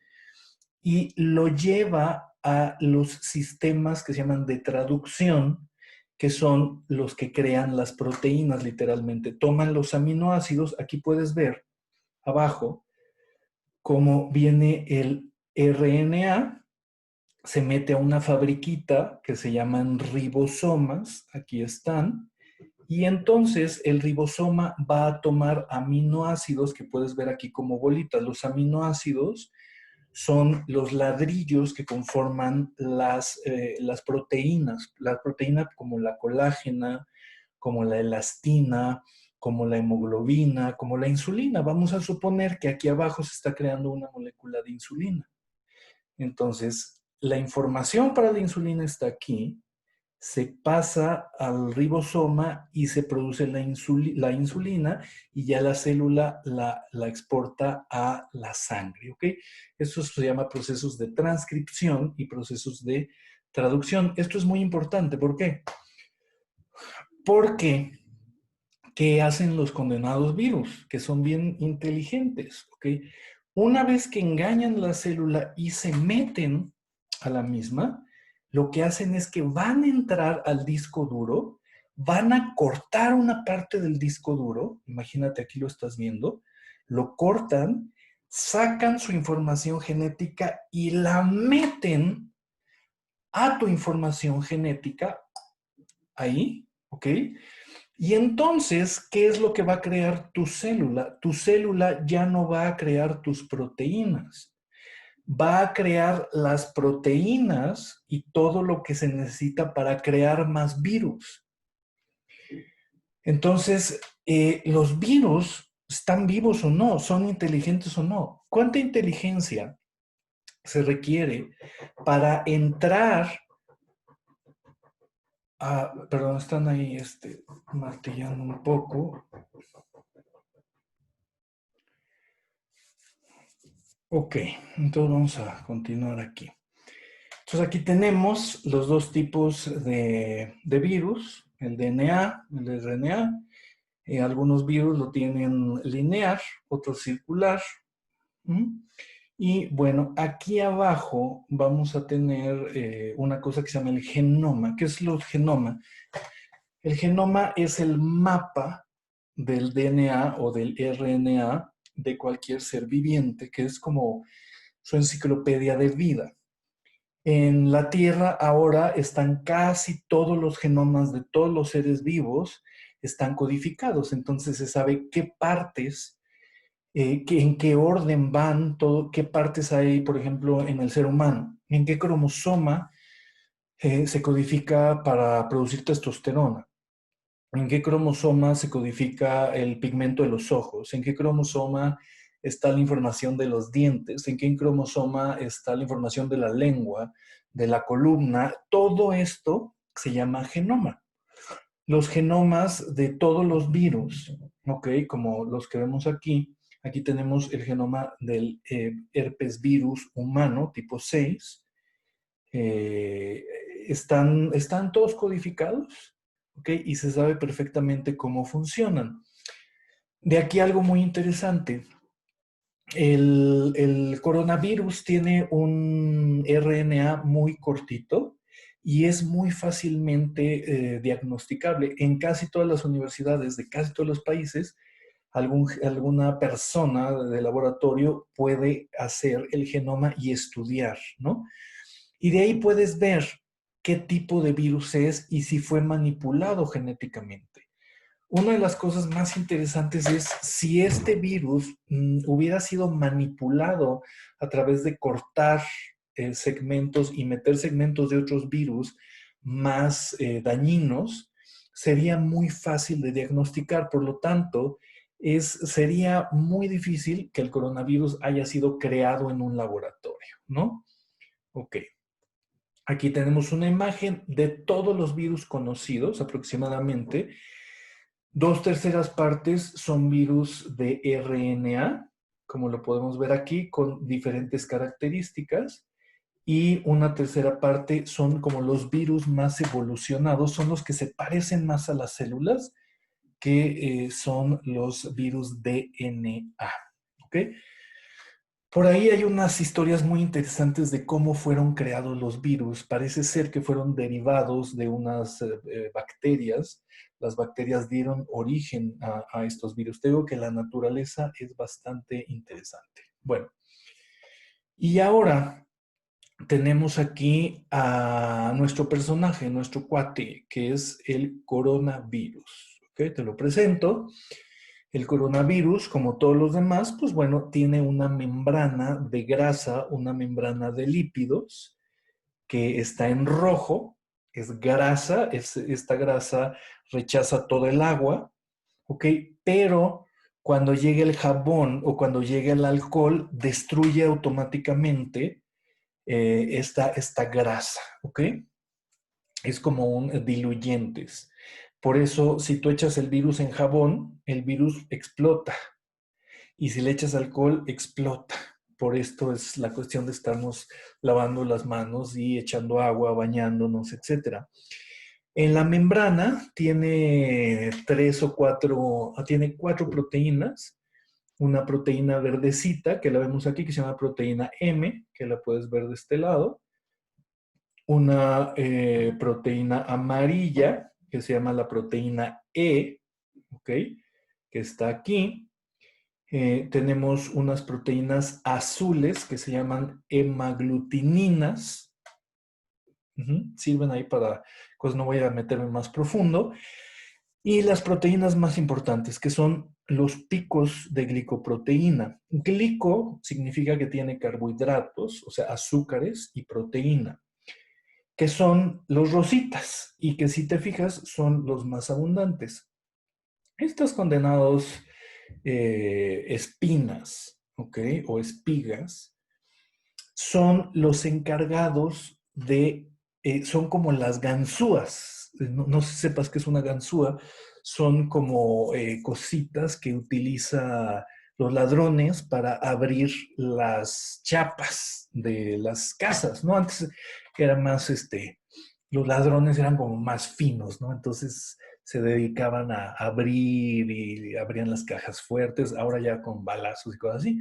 y lo lleva a los sistemas que se llaman de traducción, que son los que crean las proteínas, literalmente. Toman los aminoácidos, aquí puedes ver abajo cómo viene el RNA, se mete a una fabriquita que se llaman ribosomas, aquí están, y entonces el ribosoma va a tomar aminoácidos que puedes ver aquí como bolitas. Los aminoácidos son los ladrillos que conforman las proteínas. La proteína como la colágena, como la elastina, como la hemoglobina, como la insulina. Vamos a suponer que aquí abajo se está creando una molécula de insulina. Entonces, la información para la insulina está aquí, se pasa al ribosoma y se produce la insulina y ya la célula la exporta a la sangre, ¿ok? Eso se llama procesos de transcripción y procesos de traducción. Esto es muy importante. ¿Por qué? Porque, ¿qué hacen los condenados virus? Que son bien inteligentes, ¿ok? Una vez que engañan la célula y se meten a la misma, lo que hacen es que van a entrar al disco duro, van a cortar una parte del disco duro, imagínate aquí lo estás viendo, lo cortan, sacan su información genética y la meten a tu información genética ahí, ¿ok? Y entonces, ¿qué es lo que va a crear tu célula? Tu célula ya no va a crear tus proteínas, va a crear las proteínas y todo lo que se necesita para crear más virus. Entonces, los virus están vivos o no, son inteligentes o no. ¿Cuánta inteligencia se requiere para entrar a, perdón, están ahí martillando un poco? Ok, entonces vamos a continuar aquí. Entonces aquí tenemos los dos tipos de virus, el DNA, el RNA. Algunos virus lo tienen lineal, otros circular. ¿Mm? Y bueno, aquí abajo vamos a tener una cosa que se llama el genoma. ¿Qué es el genoma? El genoma es el mapa del DNA o del RNA de cualquier ser viviente, que es como su enciclopedia de vida. En la Tierra ahora están casi todos los genomas de todos los seres vivos, están codificados, entonces se sabe qué partes, en qué orden van, qué partes hay, por ejemplo, en el ser humano, en qué cromosoma se codifica para producir testosterona, en qué cromosoma se codifica el pigmento de los ojos, en qué cromosoma está la información de los dientes, en qué cromosoma está la información de la lengua, de la columna. Todo esto se llama genoma. Los genomas de todos los virus, ¿ok? Como los que vemos aquí. Aquí tenemos el genoma del herpes virus humano tipo 6. Eh, están todos codificados, ¿ok? Y se sabe perfectamente cómo funcionan. De aquí algo muy interesante. El coronavirus tiene un RNA muy cortito y es muy fácilmente diagnosticable. En casi todas las universidades de casi todos los países, alguna persona de laboratorio puede hacer el genoma y estudiar, ¿no? Y de ahí puedes ver qué tipo de virus es y si fue manipulado genéticamente. Una de las cosas más interesantes es si este virus hubiera sido manipulado a través de cortar segmentos y meter segmentos de otros virus más dañinos, sería muy fácil de diagnosticar. Por lo tanto, sería muy difícil que el coronavirus haya sido creado en un laboratorio, ¿no? Ok. Aquí tenemos una imagen de todos los virus conocidos aproximadamente. 2/3 son virus de RNA, como lo podemos ver aquí, con diferentes características. Y una tercera parte son como los virus más evolucionados, son los que se parecen más a las células, que son los virus DNA. ¿Ok? Por ahí hay unas historias muy interesantes de cómo fueron creados los virus. Parece ser que fueron derivados de unas bacterias. Las bacterias dieron origen a estos virus. Te digo que la naturaleza es bastante interesante. Bueno, y ahora tenemos aquí a nuestro personaje, nuestro cuate, que es el coronavirus. ¿Ok? Te lo presento. El coronavirus, como todos los demás, pues bueno, tiene una membrana de grasa, una membrana de lípidos que está en rojo, es grasa, esta grasa rechaza todo el agua, ¿ok? Pero cuando llega el jabón o cuando llega el alcohol, destruye automáticamente esta grasa, ¿ok? Es como un diluyentes. Por eso, si tú echas el virus en jabón, el virus explota. Y si le echas alcohol, explota. Por esto es la cuestión de estarnos lavando las manos y echando agua, bañándonos, etc. En la membrana tiene tiene 4 proteínas. Una proteína verdecita, que la vemos aquí, que se llama proteína M, que la puedes ver de este lado. Una proteína amarilla, que se llama la proteína E, ¿ok? Que está aquí. Tenemos unas proteínas azules que se llaman hemaglutininas. Sirven ahí para cosas, no voy a meterme más profundo. Y las proteínas más importantes, que son los picos de glicoproteína. Glico significa que tiene carbohidratos, o sea, azúcares y proteína, que son los rositas y que si te fijas son los más abundantes. Estos condenados espinas, ¿ok? O espigas, son los encargados son como las ganzúas. No sé si sepas qué es una ganzúa. Son como cositas que utiliza los ladrones para abrir las chapas de las casas, ¿no? Antes era más, los ladrones eran como más finos, ¿no? Entonces se dedicaban a abrir y abrían las cajas fuertes, ahora ya con balazos y cosas así.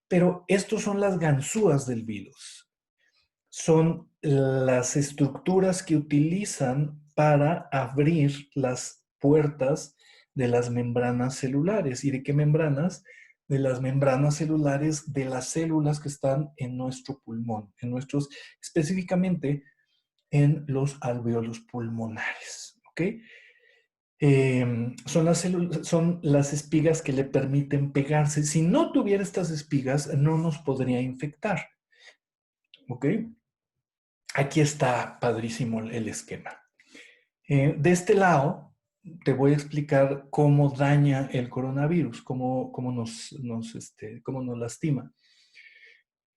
Pero estos son las ganzúas del virus. Son las estructuras que utilizan para abrir las puertas de las membranas celulares. ¿Y de qué membranas? de las membranas celulares de las células que están en nuestro pulmón, específicamente en los alvéolos pulmonares, ¿ok? Son las espigas que le permiten pegarse. Si no tuviera estas espigas, no nos podría infectar, ¿ok? Aquí está padrísimo el esquema. De este lado, te voy a explicar cómo daña el coronavirus, cómo nos lastima.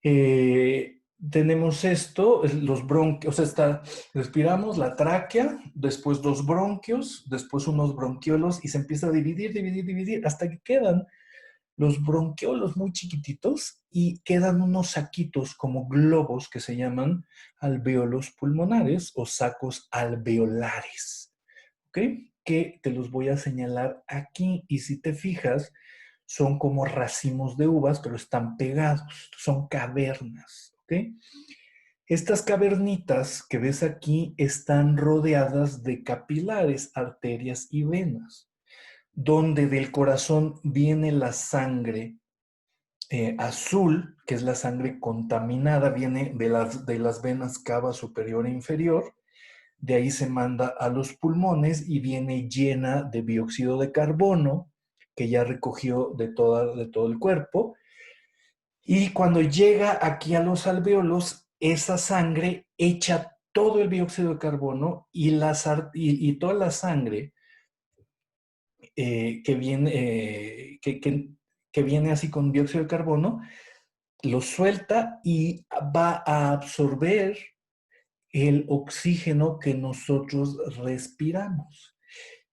Tenemos esto, los bronquios, o sea, respiramos la tráquea, después dos bronquios, después unos bronquiolos y se empieza a dividir, hasta que quedan los bronquiolos muy chiquititos y quedan unos saquitos como globos que se llaman alvéolos pulmonares o sacos alveolares, ¿ok? Que te los voy a señalar aquí y si te fijas, son como racimos de uvas, pero están pegados, son cavernas, ¿ok? Estas cavernitas que ves aquí están rodeadas de capilares, arterias y venas, donde del corazón viene la sangre azul, que es la sangre contaminada, viene de las venas cava superior e inferior, de ahí se manda a los pulmones y viene llena de dióxido de carbono, que ya recogió de todo el cuerpo, y cuando llega aquí a los alvéolos, esa sangre echa todo el dióxido de carbono y toda la sangre que viene, que viene así con dióxido de carbono, lo suelta y va a absorber el oxígeno que nosotros respiramos.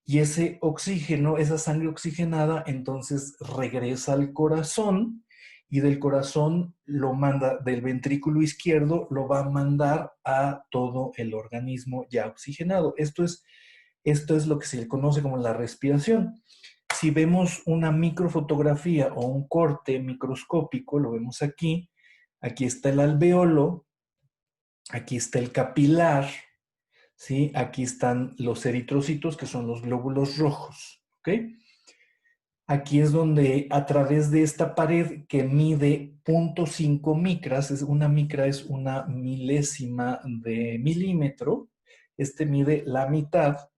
Y ese oxígeno, esa sangre oxigenada, entonces regresa al corazón y del corazón lo manda, del ventrículo izquierdo, lo va a mandar a todo el organismo ya oxigenado. Esto es lo que se le conoce como la respiración. Si vemos una microfotografía o un corte microscópico, lo vemos aquí. Aquí está el alvéolo, aquí está el capilar, ¿sí? Aquí están los eritrocitos, que son los glóbulos rojos, ¿ok? Aquí es donde a través de esta pared que mide 0.5 micras, una micra es una milésima de milímetro, mide la mitad,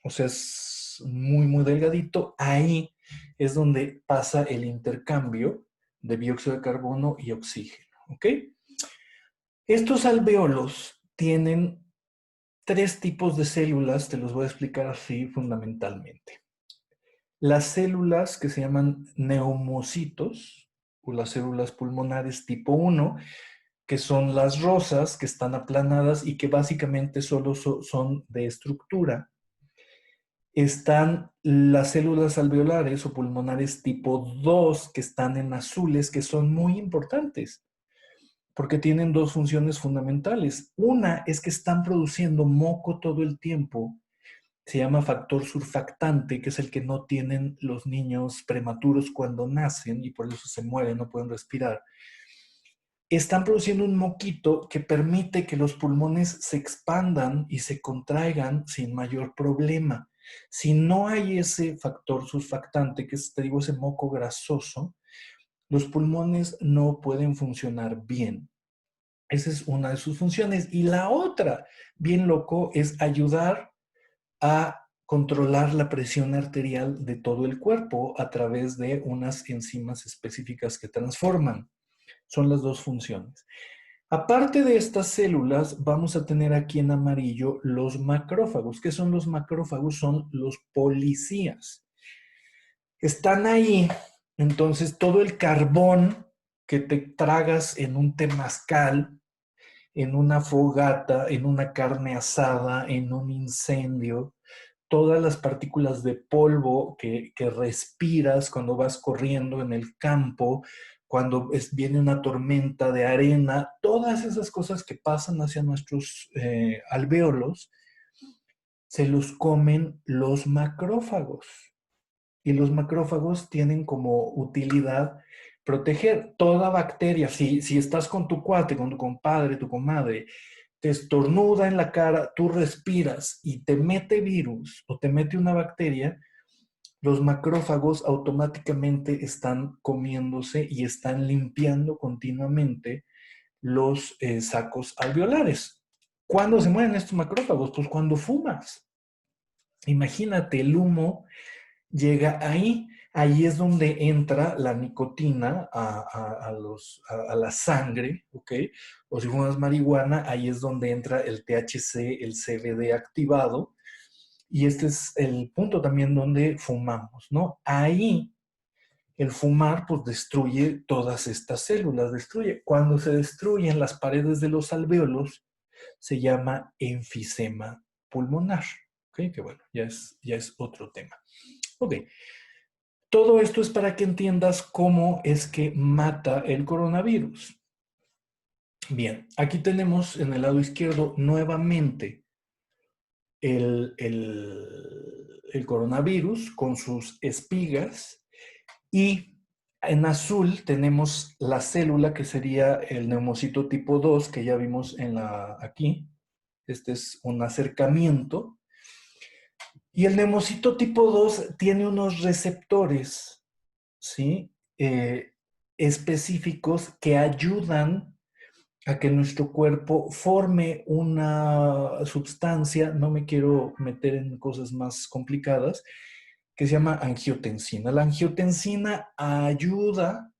o sea, es muy, muy delgadito. Ahí es donde pasa el intercambio de dióxido de carbono y oxígeno, ¿ok? Estos alvéolos tienen tres tipos de células, te los voy a explicar así fundamentalmente. Las células que se llaman neumocitos, o las células pulmonares tipo 1, que son las rosas, que están aplanadas y que básicamente solo son de estructura. Están las células alveolares o pulmonares tipo 2, que están en azules, que son muy importantes, porque tienen dos funciones fundamentales. Una es que están produciendo moco todo el tiempo, se llama factor surfactante, que es el que no tienen los niños prematuros cuando nacen y por eso se mueren, no pueden respirar. Están produciendo un moquito que permite que los pulmones se expandan y se contraigan sin mayor problema. Si no hay ese factor surfactante, que es, te digo, ese moco grasoso, los pulmones no pueden funcionar bien. Esa es una de sus funciones. Y la otra, bien loco, es ayudar a controlar la presión arterial de todo el cuerpo a través de unas enzimas específicas que transforman. Son las dos funciones. Aparte de estas células, vamos a tener aquí en amarillo los macrófagos. ¿Qué son los macrófagos? Son los policías. Están ahí, entonces todo el carbón que te tragas en un temazcal, en una fogata, en una carne asada, en un incendio, todas las partículas de polvo que respiras cuando vas corriendo en el campo, cuando viene una tormenta de arena, todas esas cosas que pasan hacia nuestros alvéolos, se los comen los macrófagos. Y los macrófagos tienen como utilidad proteger toda bacteria. Si estás con tu cuate, con tu compadre, tu comadre, te estornuda en la cara, tú respiras y te mete virus o te mete una bacteria, los macrófagos automáticamente están comiéndose y están limpiando continuamente los sacos alveolares. ¿Cuándo se mueren estos macrófagos? Pues cuando fumas. Imagínate, el humo llega ahí. Ahí es donde entra la nicotina a la sangre, ¿ok? O si fumas marihuana, ahí es donde entra el THC, el CBD activado. Y este es el punto también donde fumamos, ¿no? Ahí el fumar pues destruye todas estas células, destruye. Cuando se destruyen las paredes de los alvéolos, se llama enfisema pulmonar, ¿ok? Que bueno, ya es otro tema. Ok, todo esto es para que entiendas cómo es que mata el coronavirus. Bien, aquí tenemos en el lado izquierdo nuevamente el coronavirus con sus espigas y en azul tenemos la célula que sería el neumocito tipo 2 que ya vimos aquí. Este es un acercamiento. Y el neumocito tipo 2 tiene unos receptores, ¿sí? Específicos que ayudan a que nuestro cuerpo forme una sustancia, no me quiero meter en cosas más complicadas, que se llama angiotensina. La angiotensina ayuda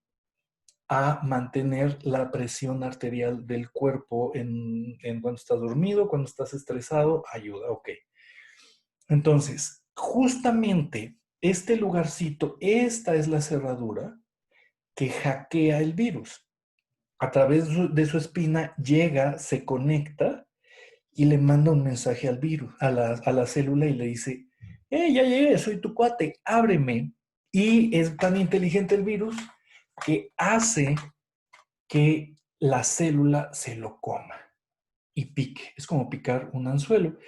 a mantener la presión arterial del cuerpo en cuando estás dormido, cuando estás estresado, ayuda, ok. Entonces, justamente este lugarcito, esta es la cerradura que hackea el virus. A través de su espina llega, se conecta y le manda un mensaje al virus, a la célula y le dice, ya llegué, soy tu cuate, ábreme. Y es tan inteligente el virus que hace que la célula se lo coma y pique. Es como picar un anzuelo.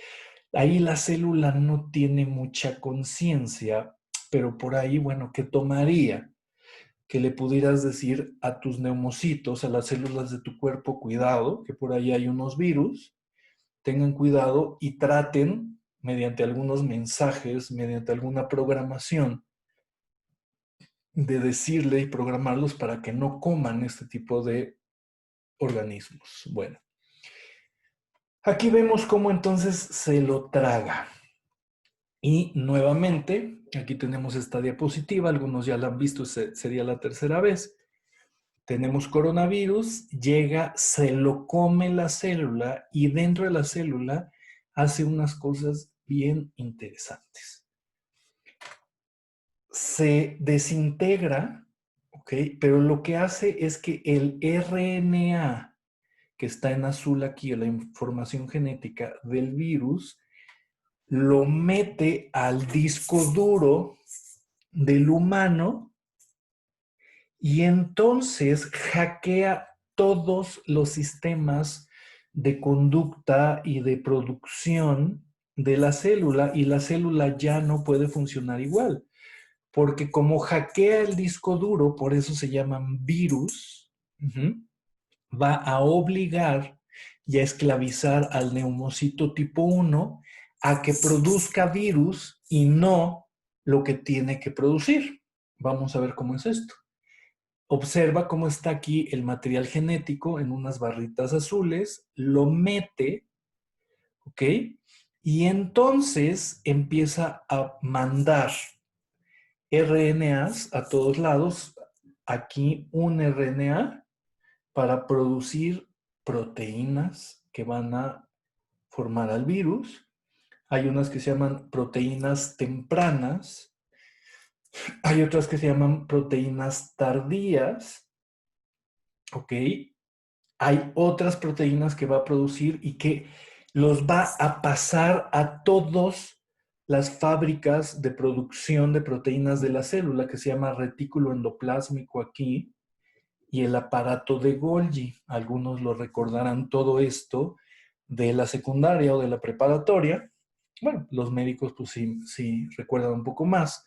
Ahí la célula no tiene mucha conciencia, pero por ahí, bueno, ¿qué tomaría? Que le pudieras decir a tus neumocitos, a las células de tu cuerpo, cuidado, que por ahí hay unos virus, tengan cuidado y traten, mediante algunos mensajes, mediante alguna programación, de decirle y programarlos para que no coman este tipo de organismos. Bueno, aquí vemos cómo entonces se lo traga. Y nuevamente, aquí tenemos esta diapositiva, algunos ya la han visto, sería la tercera vez. Tenemos coronavirus, llega, se lo come la célula y dentro de la célula hace unas cosas bien interesantes. Se desintegra, ¿ok? Pero lo que hace es que el RNA que está en azul aquí, la información genética del virus, lo mete al disco duro del humano y entonces hackea todos los sistemas de conducta y de producción de la célula y la célula ya no puede funcionar igual. Porque como hackea el disco duro, por eso se llaman virus, va a obligar y a esclavizar al neumocito tipo 1 a que produzca virus y no lo que tiene que producir. Vamos a ver cómo es esto. Observa cómo está aquí el material genético en unas barritas azules, lo mete, ¿ok? Y entonces empieza a mandar RNAs a todos lados. Aquí un RNA para producir proteínas que van a formar al virus. Hay unas que se llaman proteínas tempranas, hay otras que se llaman proteínas tardías, ¿ok? Hay otras proteínas que va a producir y que los va a pasar a todas las fábricas de producción de proteínas de la célula, que se llama retículo endoplásmico aquí, y el aparato de Golgi. Algunos lo recordarán todo esto de la secundaria o de la preparatoria. Bueno, los médicos pues sí recuerdan un poco más.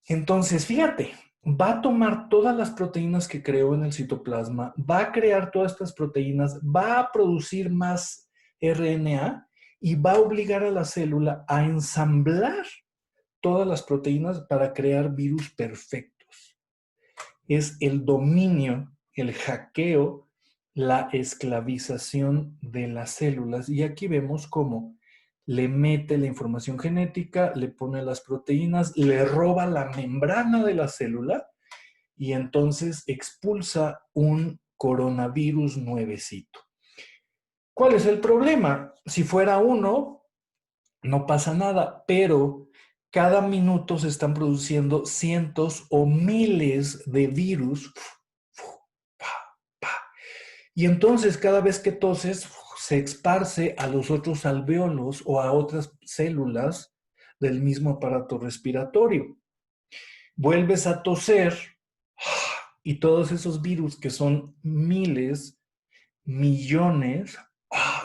Entonces, fíjate, va a tomar todas las proteínas que creó en el citoplasma, va a crear todas estas proteínas, va a producir más RNA y va a obligar a la célula a ensamblar todas las proteínas para crear virus perfectos. Es el dominio, el hackeo, la esclavización de las células. Y aquí vemos cómo le mete la información genética, le pone las proteínas, le roba la membrana de la célula y entonces expulsa un coronavirus nuevecito. ¿Cuál es el problema? Si fuera uno, no pasa nada, pero cada minuto se están produciendo cientos o miles de virus. Y entonces cada vez que toses, se esparce a los otros alvéolos o a otras células del mismo aparato respiratorio. Vuelves a toser y todos esos virus, que son miles, millones,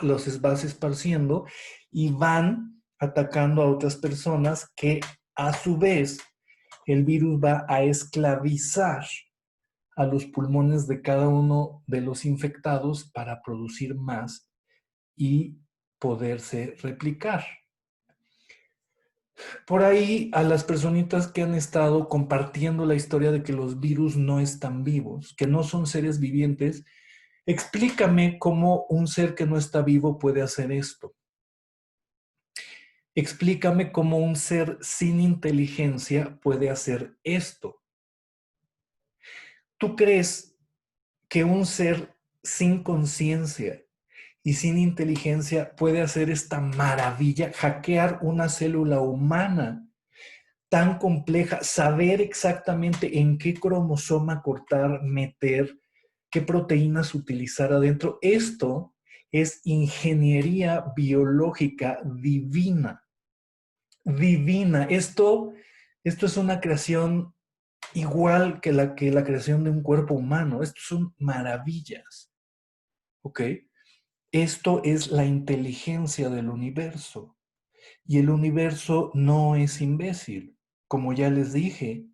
los vas esparciendo y van atacando a otras personas que a su vez el virus va a esclavizar a los pulmones de cada uno de los infectados para producir más y poderse replicar. Por ahí, a las personitas que han estado compartiendo la historia de que los virus no están vivos, que no son seres vivientes, explícame cómo un ser que no está vivo puede hacer esto. Explícame cómo un ser sin inteligencia puede hacer esto. ¿Tú crees que un ser sin conciencia y sin inteligencia puede hacer esta maravilla, hackear una célula humana tan compleja, saber exactamente en qué cromosoma cortar, meter, qué proteínas utilizar adentro? Esto es ingeniería biológica divina. Divina. Esto es una creación igual que la creación de un cuerpo humano. Esto son maravillas. ¿Ok? Esto es la inteligencia del universo. Y el universo no es imbécil. Como ya les dije,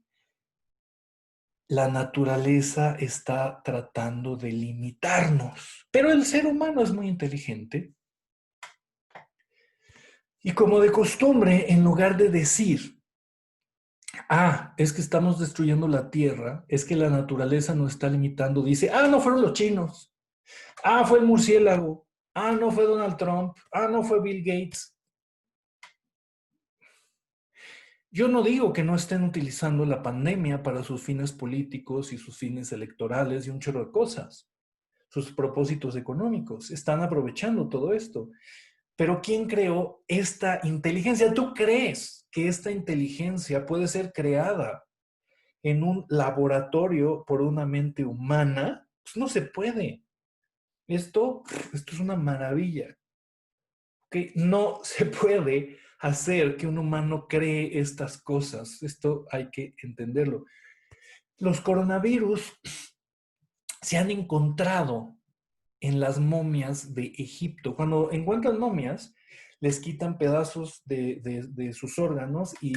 la naturaleza está tratando de limitarnos. Pero el ser humano es muy inteligente. Y como de costumbre, en lugar de decir, es que estamos destruyendo la tierra, es que la naturaleza nos está limitando, dice, no fueron los chinos, fue el murciélago, no fue Donald Trump, no fue Bill Gates. Yo no digo que no estén utilizando la pandemia para sus fines políticos y sus fines electorales y un chorro de cosas, sus propósitos económicos. Están aprovechando todo esto. Pero ¿quién creó esta inteligencia? ¿Tú crees que esta inteligencia puede ser creada en un laboratorio por una mente humana? Pues no se puede. Esto es una maravilla. ¿Okay? No se puede hacer que un humano cree estas cosas. Esto hay que entenderlo. Los coronavirus se han encontrado en las momias de Egipto. Cuando encuentran momias, les quitan pedazos de sus órganos y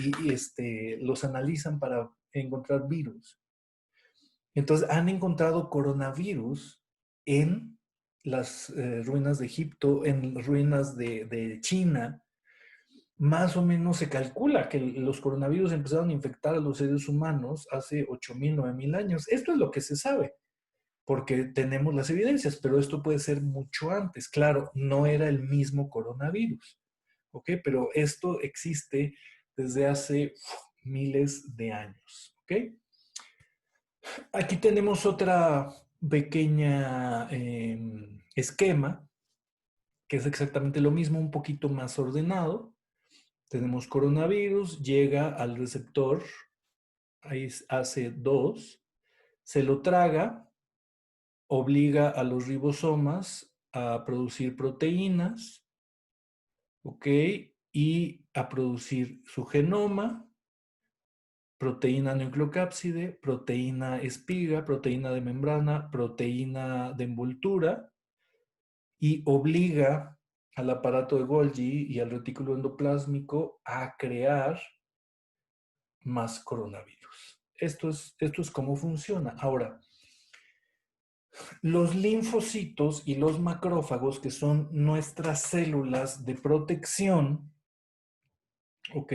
los analizan para encontrar virus. Entonces, han encontrado coronavirus en las ruinas de Egipto, en ruinas de China. Más o menos se calcula que los coronavirus empezaron a infectar a los seres humanos hace 8,000, 9,000 años. Esto es lo que se sabe, porque tenemos las evidencias, pero esto puede ser mucho antes. Claro, no era el mismo coronavirus, ¿ok? Pero esto existe desde hace miles de años, ¿ok? Aquí tenemos otra pequeña esquema, que es exactamente lo mismo, un poquito más ordenado. Tenemos coronavirus, llega al receptor, ahí hace 2, se lo traga, obliga a los ribosomas a producir proteínas, ¿ok? Y a producir su genoma, proteína nucleocápside, proteína espiga, proteína de membrana, proteína de envoltura, y obliga al aparato de Golgi y al retículo endoplásmico a crear más coronavirus. Esto es cómo funciona. Ahora, los linfocitos y los macrófagos, que son nuestras células de protección, ¿ok?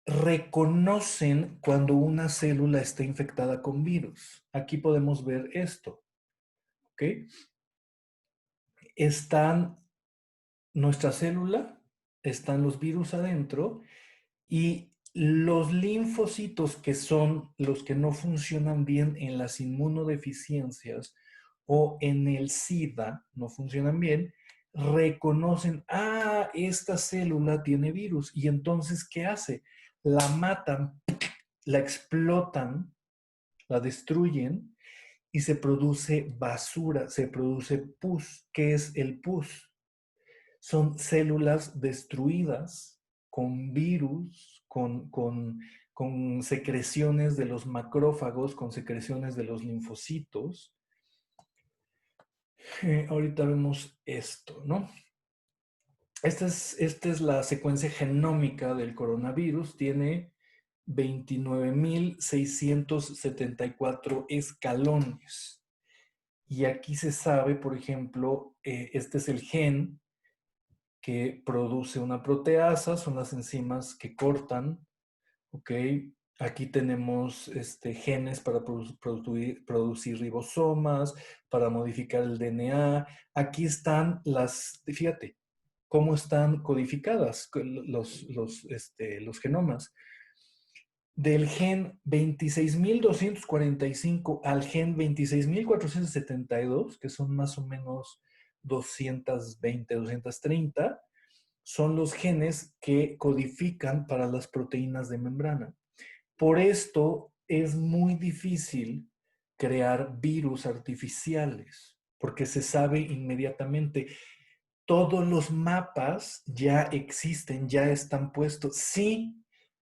reconocen cuando una célula está infectada con virus. Aquí podemos ver esto, ¿ok? Están nuestra célula, están los virus adentro y los linfocitos, que son los que no funcionan bien en las inmunodeficiencias o en el SIDA, no funcionan bien, reconocen, esta célula tiene virus. Y entonces, ¿qué hace? La matan, la explotan, la destruyen y se produce basura, se produce pus. ¿Qué es el pus? Son células destruidas con virus, con secreciones de los macrófagos, con secreciones de los linfocitos. Ahorita vemos esto, ¿no? Esta es la secuencia genómica del coronavirus. Tiene 29.674 escalones. Y aquí se sabe, por ejemplo, este es el gen que produce una proteasa, son las enzimas que cortan, ¿ok? Aquí tenemos genes para producir ribosomas, para modificar el DNA. Aquí están fíjate, cómo están codificadas los genomas. Del gen 26.245 al gen 26.472, que son más o menos 220, 230, son los genes que codifican para las proteínas de membrana. Por esto es muy difícil crear virus artificiales, porque se sabe inmediatamente. Todos los mapas ya existen, ya están puestos. Si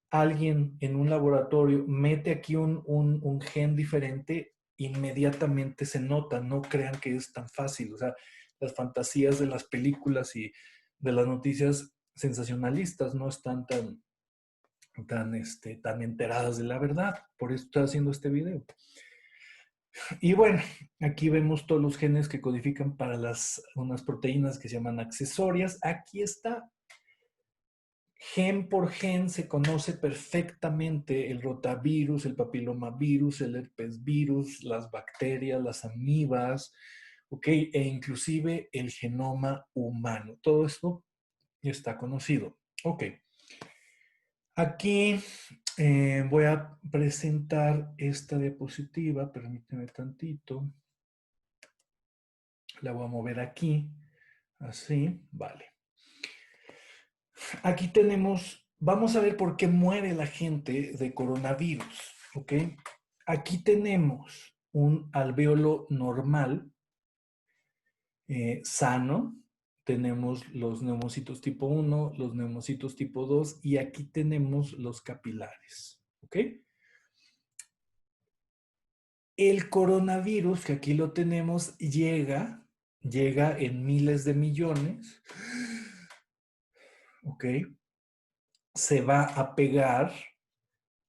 alguien en un laboratorio mete aquí un gen diferente, inmediatamente se nota. No crean que es tan fácil. O sea, las fantasías de las películas y de las noticias sensacionalistas no están tan enteradas de la verdad. Por eso estoy haciendo este video. Y bueno, aquí vemos todos los genes que codifican para unas proteínas que se llaman accesorias. Aquí está. Gen por gen se conoce perfectamente el rotavirus, el papilomavirus, el herpesvirus, las bacterias, las amibas, ¿ok? E inclusive el genoma humano. Todo esto ya está conocido. Ok. Aquí voy a presentar esta diapositiva, permíteme tantito. La voy a mover aquí, así, vale. Aquí tenemos, vamos a ver por qué muere la gente de coronavirus, ¿ok? Aquí tenemos un alvéolo normal, sano. Tenemos los neumocitos tipo 1, los neumocitos tipo 2 y aquí tenemos los capilares, ¿ok? El coronavirus, que aquí lo tenemos, llega en miles de millones, ¿ok? Se va a pegar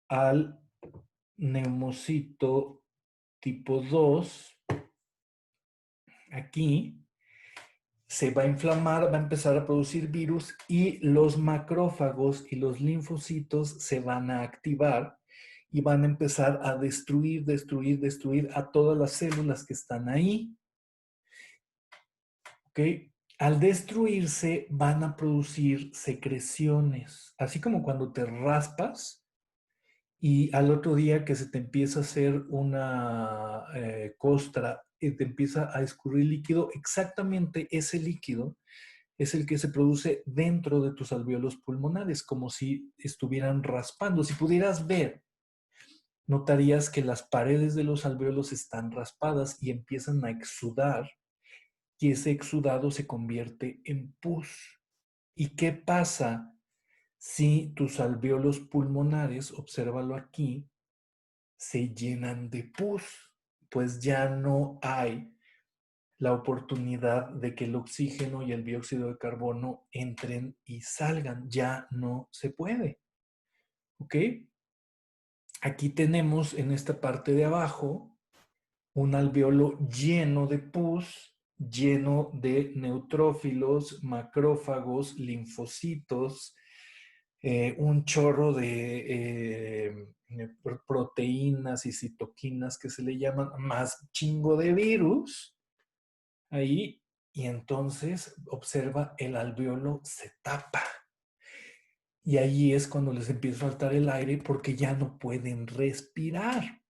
al neumocito tipo 2, aquí, se va a inflamar, va a empezar a producir virus y los macrófagos y los linfocitos se van a activar y van a empezar a destruir a todas las células que están ahí. ¿Ok? Al destruirse van a producir secreciones, así como cuando te raspas y al otro día que se te empieza a hacer una costra y te empieza a escurrir líquido, exactamente ese líquido es el que se produce dentro de tus alvéolos pulmonares, como si estuvieran raspando. Si pudieras ver, notarías que las paredes de los alvéolos están raspadas y empiezan a exudar y ese exudado se convierte en pus. ¿Y qué pasa si tus alvéolos pulmonares, obsérvalo aquí, se llenan de pus? Pues ya no hay la oportunidad de que el oxígeno y el dióxido de carbono entren y salgan. Ya no se puede. ¿Ok? Aquí tenemos en esta parte de abajo un alvéolo lleno de pus, lleno de neutrófilos, macrófagos, linfocitos, un chorro de proteínas y citoquinas que se le llaman, más chingo de virus ahí, y entonces observa el alveolo se tapa. Y ahí es cuando les empieza a faltar el aire porque ya no pueden respirar.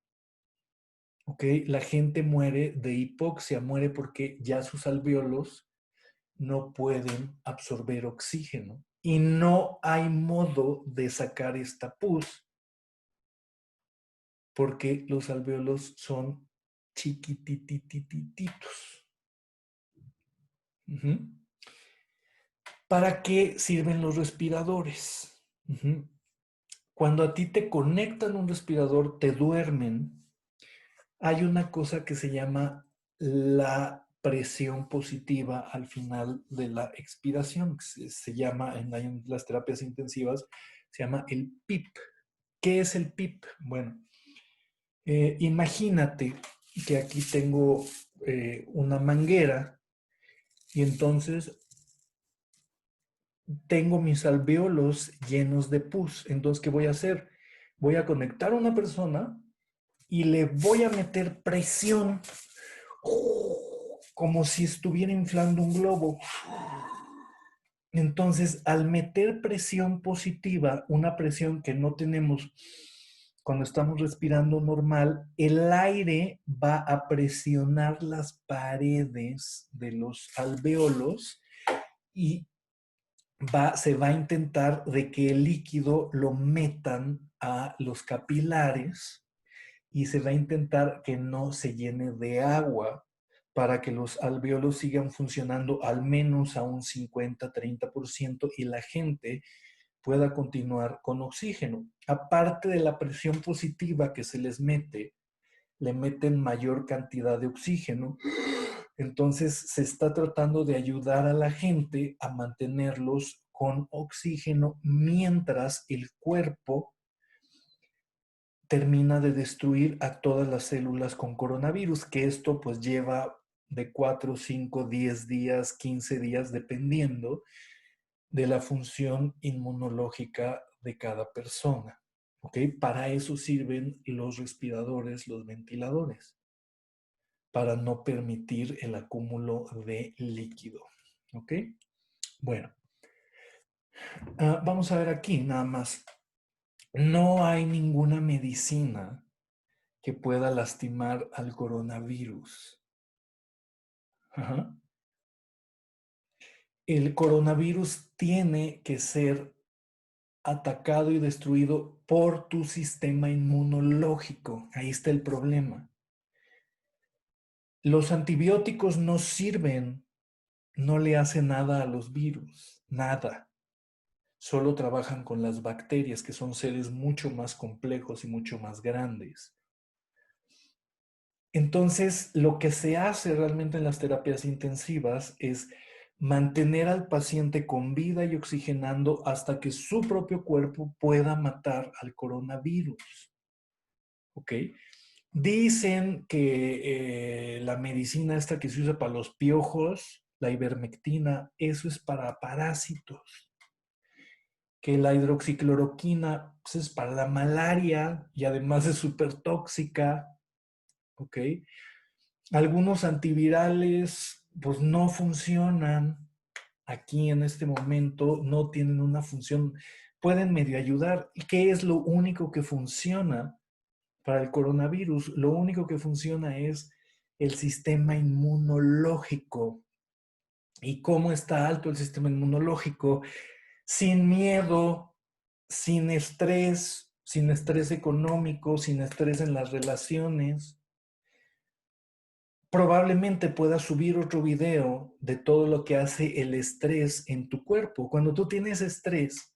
¿Ok? La gente muere de hipoxia, muere porque ya sus alveolos no pueden absorber oxígeno y no hay modo de sacar esta pus porque los alveolos son chiquitititititos. Uh-huh. ¿Para qué sirven los respiradores? Uh-huh. Cuando a ti te conectan un respirador, te duermen, hay una cosa que se llama la presión positiva al final de la expiración, que se llama en las terapias intensivas, se llama el PIP. ¿Qué es el PIP? Bueno, imagínate que aquí tengo una manguera y entonces tengo mis alvéolos llenos de pus. Entonces, ¿qué voy a hacer? Voy a conectar a una persona y le voy a meter presión como si estuviera inflando un globo. Entonces, al meter presión positiva, una presión que no tenemos cuando estamos respirando normal, el aire va a presionar las paredes de los alvéolos y se va a intentar de que el líquido lo metan a los capilares y se va a intentar que no se llene de agua para que los alvéolos sigan funcionando al menos a un 50-30% y la gente pueda continuar con oxígeno. Aparte de la presión positiva que se les mete, le meten mayor cantidad de oxígeno. Entonces se está tratando de ayudar a la gente a mantenerlos con oxígeno mientras el cuerpo termina de destruir a todas las células con coronavirus, que esto pues lleva de 4, 5, 10 días, 15 días, dependiendo de la función inmunológica de cada persona. ¿Ok? Para eso sirven los respiradores, los ventiladores, para no permitir el acúmulo de líquido. ¿Ok? Bueno, vamos a ver aquí nada más. No hay ninguna medicina que pueda lastimar al coronavirus. Ajá. El coronavirus tiene que ser atacado y destruido por tu sistema inmunológico. Ahí está el problema. Los antibióticos no sirven, no le hacen nada a los virus, nada. Solo trabajan con las bacterias, que son seres mucho más complejos y mucho más grandes. Entonces, lo que se hace realmente en las terapias intensivas es mantener al paciente con vida y oxigenando hasta que su propio cuerpo pueda matar al coronavirus. ¿Ok? Dicen que la medicina esta que se usa para los piojos, la ivermectina, eso es para parásitos. Que la hidroxicloroquina pues, es para la malaria y además es súper tóxica. ¿Ok? Algunos antivirales pues no funcionan aquí en este momento, no tienen una función, pueden medio ayudar. ¿Y qué es lo único que funciona para el coronavirus? Lo único que funciona es el sistema inmunológico. ¿Y cómo está alto el sistema inmunológico? Sin miedo, sin estrés económico, sin estrés en las relaciones. Probablemente puedas subir otro video de todo lo que hace el estrés en tu cuerpo. Cuando tú tienes estrés,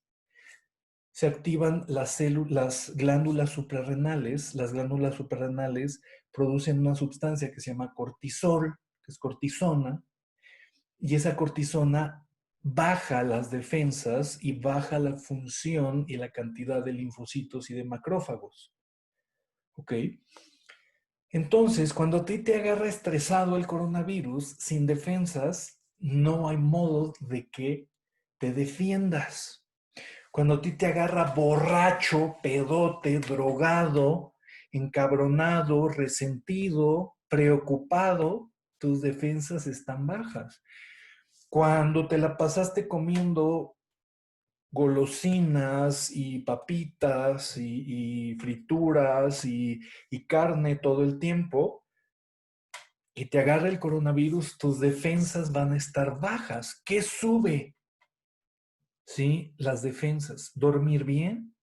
se activan las glándulas suprarrenales. Las glándulas suprarrenales producen una sustancia que se llama cortisol, que es cortisona, y esa cortisona baja las defensas y baja la función y la cantidad de linfocitos y de macrófagos. ¿Ok? Entonces, cuando a ti te agarra estresado el coronavirus, sin defensas, no hay modo de que te defiendas. Cuando a ti te agarra borracho, pedote, drogado, encabronado, resentido, preocupado, tus defensas están bajas. Cuando te la pasaste comiendo golosinas y papitas y frituras y carne todo el tiempo y te agarra el coronavirus, tus defensas van a estar bajas. ¿Qué sube? ¿Sí? Las defensas. Dormir bien,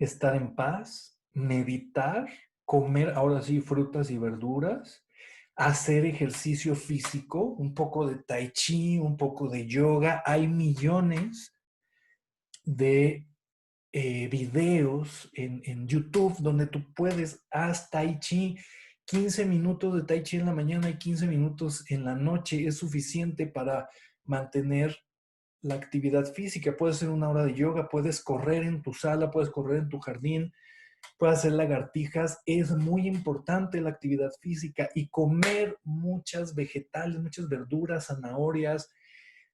estar en paz, meditar, comer ahora sí frutas y verduras, hacer ejercicio físico, un poco de tai chi, un poco de yoga. Hay millones de videos en YouTube donde tú puedes haz tai chi. 15 minutos de tai chi en la mañana y 15 minutos en la noche es suficiente para mantener la actividad física. Puede ser una hora de yoga, puedes correr en tu sala, puedes correr en tu jardín, puedes hacer lagartijas. Es muy importante la actividad física y comer muchas vegetales, muchas verduras, zanahorias,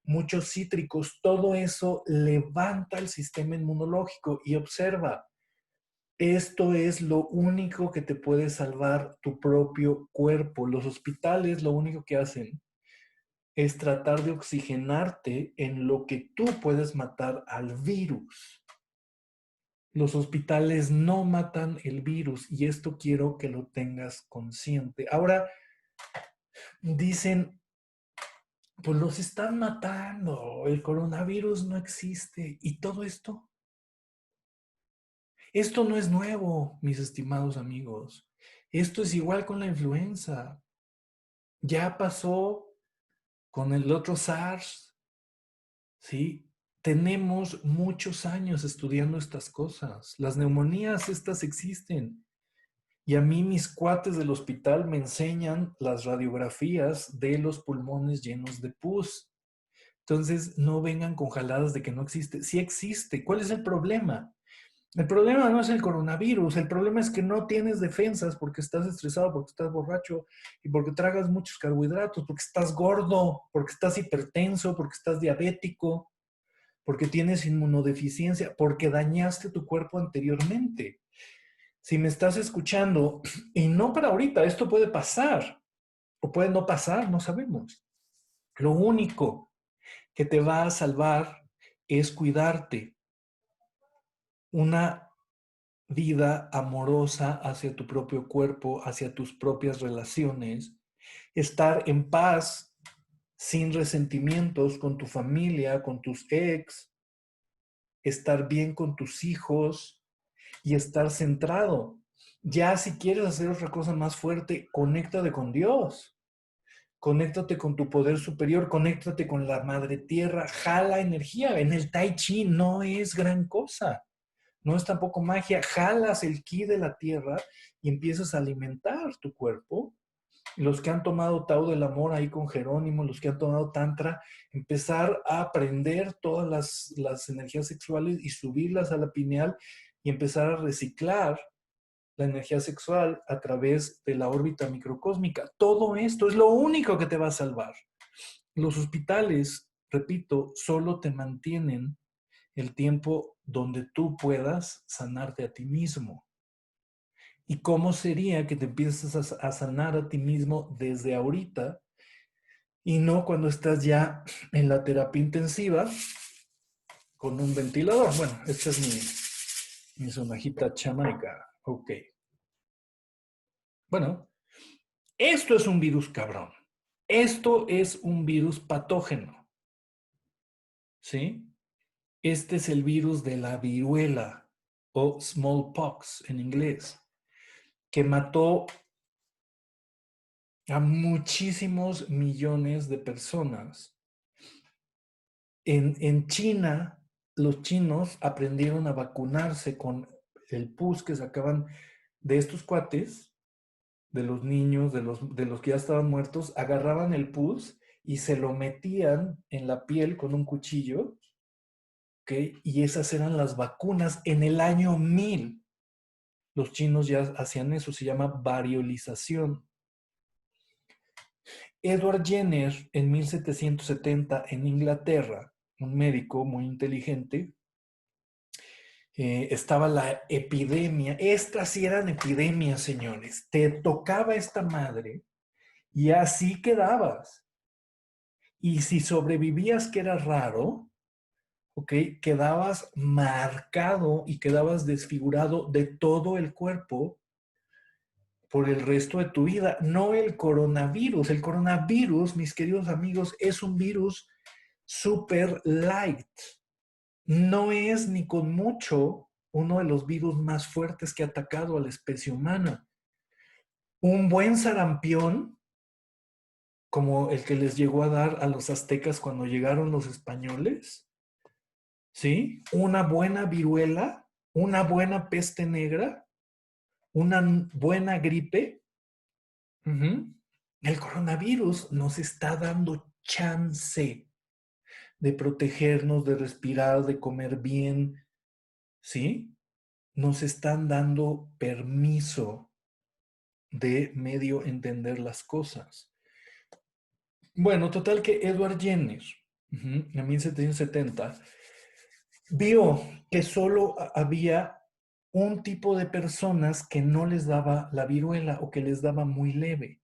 muchos cítricos. Todo eso levanta el sistema inmunológico y observa. Esto es lo único que te puede salvar tu propio cuerpo. Los hospitales lo único que hacen es tratar de oxigenarte en lo que tú puedes matar al virus. Los hospitales no matan el virus y esto quiero que lo tengas consciente. Ahora dicen, pues los están matando, el coronavirus no existe y todo esto. Esto no es nuevo, mis estimados amigos. Esto es igual con la influenza. Ya pasó con el otro SARS, ¿sí? Tenemos muchos años estudiando estas cosas. Las neumonías estas existen. Y a mí mis cuates del hospital me enseñan las radiografías de los pulmones llenos de pus. Entonces, no vengan con jaladas de que no existe. Sí existe. ¿Cuál es el problema? El problema no es el coronavirus, el problema es que no tienes defensas porque estás estresado, porque estás borracho y porque tragas muchos carbohidratos, porque estás gordo, porque estás hipertenso, porque estás diabético, porque tienes inmunodeficiencia, porque dañaste tu cuerpo anteriormente. Si me estás escuchando, y no para ahorita, esto puede pasar o puede no pasar, no sabemos. Lo único que te va a salvar es cuidarte. Una vida amorosa hacia tu propio cuerpo, hacia tus propias relaciones, estar en paz, sin resentimientos con tu familia, con tus ex, estar bien con tus hijos y estar centrado. Ya si quieres hacer otra cosa más fuerte, conéctate con Dios. Conéctate con tu poder superior, conéctate con la madre tierra, jala energía. En el tai chi no es gran cosa. No es tampoco magia, jalas el ki de la tierra y empiezas a alimentar tu cuerpo. Los que han tomado Tao del Amor ahí con Jerónimo, los que han tomado Tantra, empezar a aprender todas las energías sexuales y subirlas a la pineal y empezar a reciclar la energía sexual a través de la órbita microcósmica. Todo esto es lo único que te va a salvar. Los hospitales, repito, solo te mantienen el tiempo donde tú puedas sanarte a ti mismo. ¿Y cómo sería que te empieces a sanar a ti mismo desde ahorita y no cuando estás ya en la terapia intensiva con un ventilador? Bueno, esta es mi sonajita chamaica. Ok. Bueno, esto es un virus cabrón. Esto es un virus patógeno. ¿Sí? Este es el virus de la viruela o smallpox en inglés, que mató a muchísimos millones de personas. En China, los chinos aprendieron a vacunarse con el pus que sacaban de estos cuates, de los niños, de los que ya estaban muertos, agarraban el pus y se lo metían en la piel con un cuchillo, ¿ok? Y esas eran las vacunas en el año 1000. Los chinos ya hacían eso, se llama variolización. Edward Jenner, en 1770, en Inglaterra, un médico muy inteligente, estaba la epidemia. Estas sí eran epidemias, señores. Te tocaba esta madre y así quedabas. Y si sobrevivías, que era raro, ¿ok? Quedabas marcado y quedabas desfigurado de todo el cuerpo por el resto de tu vida. No el coronavirus. El coronavirus, mis queridos amigos, es un virus super light. No es ni con mucho uno de los virus más fuertes que ha atacado a la especie humana. Un buen sarampión, como el que les llegó a dar a los aztecas cuando llegaron los españoles, ¿sí? Una buena viruela, una buena peste negra, una buena gripe. Uh-huh. El coronavirus nos está dando chance de protegernos, de respirar, de comer bien, ¿sí? Nos están dando permiso de medio entender las cosas. Bueno, total que Edward Jenner, en 1770, vio que solo había un tipo de personas que no les daba la viruela o que les daba muy leve.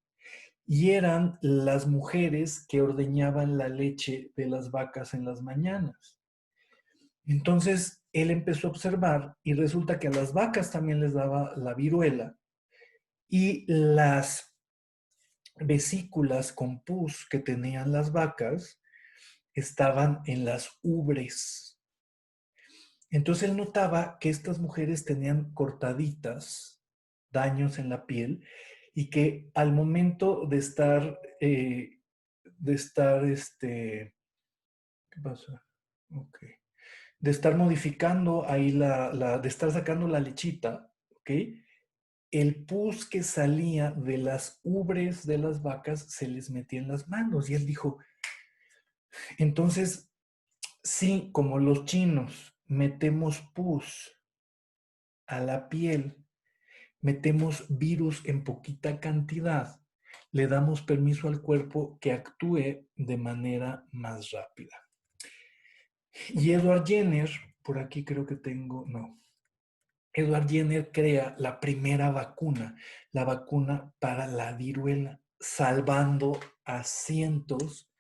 Y eran las mujeres que ordeñaban la leche de las vacas en las mañanas. Entonces, él empezó a observar y resulta que a las vacas también les daba la viruela y las vesículas con pus que tenían las vacas estaban en las ubres. Entonces él notaba que estas mujeres tenían cortaditas, daños en la piel, y que al momento de estar, ¿qué pasa? Ok. De estar modificando ahí de estar sacando la lechita, ¿ok? El pus que salía de las ubres de las vacas se les metía en las manos. Y él dijo, entonces, sí, como los chinos metemos pus a la piel, metemos virus en poquita cantidad, le damos permiso al cuerpo que actúe de manera más rápida. Y Edward Jenner, por aquí creo que tengo, no. Edward Jenner crea la primera vacuna, la vacuna para la viruela, salvando a cientos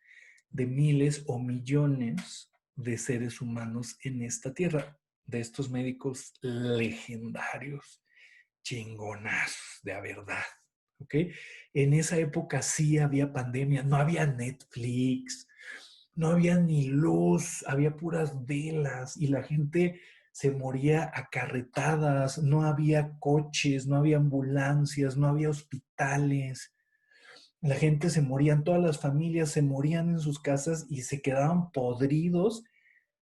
de miles o millones de seres humanos en esta tierra, de estos médicos legendarios, chingonazos, de a verdad. ¿Ok? En esa época sí había pandemia, no había Netflix, no había ni luz, había puras velas y la gente se moría a carretadas, no había coches, no había ambulancias, no había hospitales. La gente se moría, todas las familias se morían en sus casas y se quedaban podridos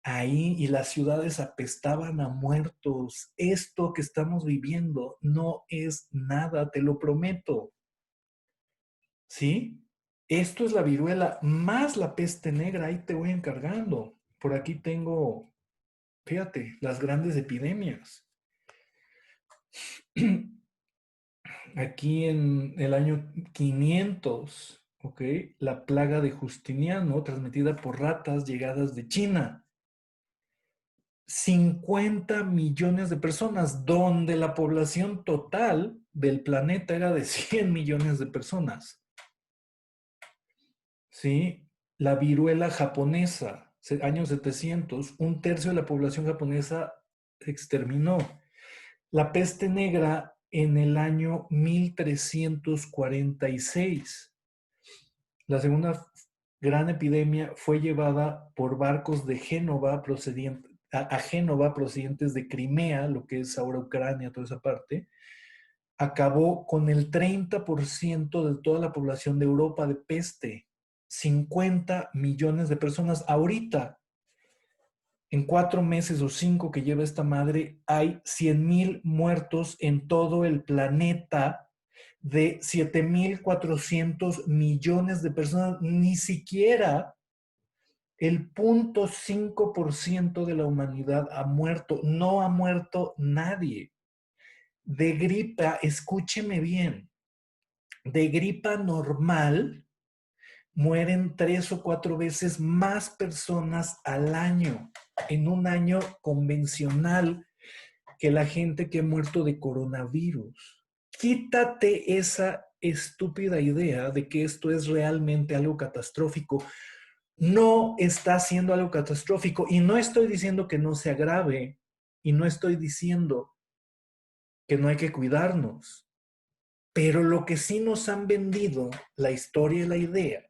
ahí y las ciudades apestaban a muertos. Esto que estamos viviendo no es nada, te lo prometo. ¿Sí? Esto es la viruela más la peste negra, ahí te voy encargando. Por aquí tengo, fíjate, las grandes epidemias. Aquí en el año 500, ¿ok? La plaga de Justiniano, transmitida por ratas llegadas de China. 50 millones de personas, donde la población total del planeta era de 100 millones de personas. ¿Sí? La viruela japonesa, años 700, un tercio de la población japonesa se exterminó. La peste negra en el año 1346. La segunda gran epidemia fue llevada por barcos de Génova a Génova procedentes de Crimea, lo que es ahora Ucrania, toda esa parte. Acabó con el 30% de toda la población de Europa de peste. 50 millones de personas. Ahorita, en 4 meses o 5 que lleva esta madre, hay 100,000 muertos en todo el planeta de 7,400 millones de personas. Ni siquiera el 0,5% de la humanidad ha muerto. No ha muerto nadie. De gripa, escúcheme bien, de gripa normal mueren 3 o 4 veces más personas al año. En un año convencional que la gente que ha muerto de coronavirus. Quítate esa estúpida idea de que esto es realmente algo catastrófico. No está siendo algo catastrófico y no estoy diciendo que no se agrave y no estoy diciendo que no hay que cuidarnos, pero lo que sí nos han vendido la historia y la idea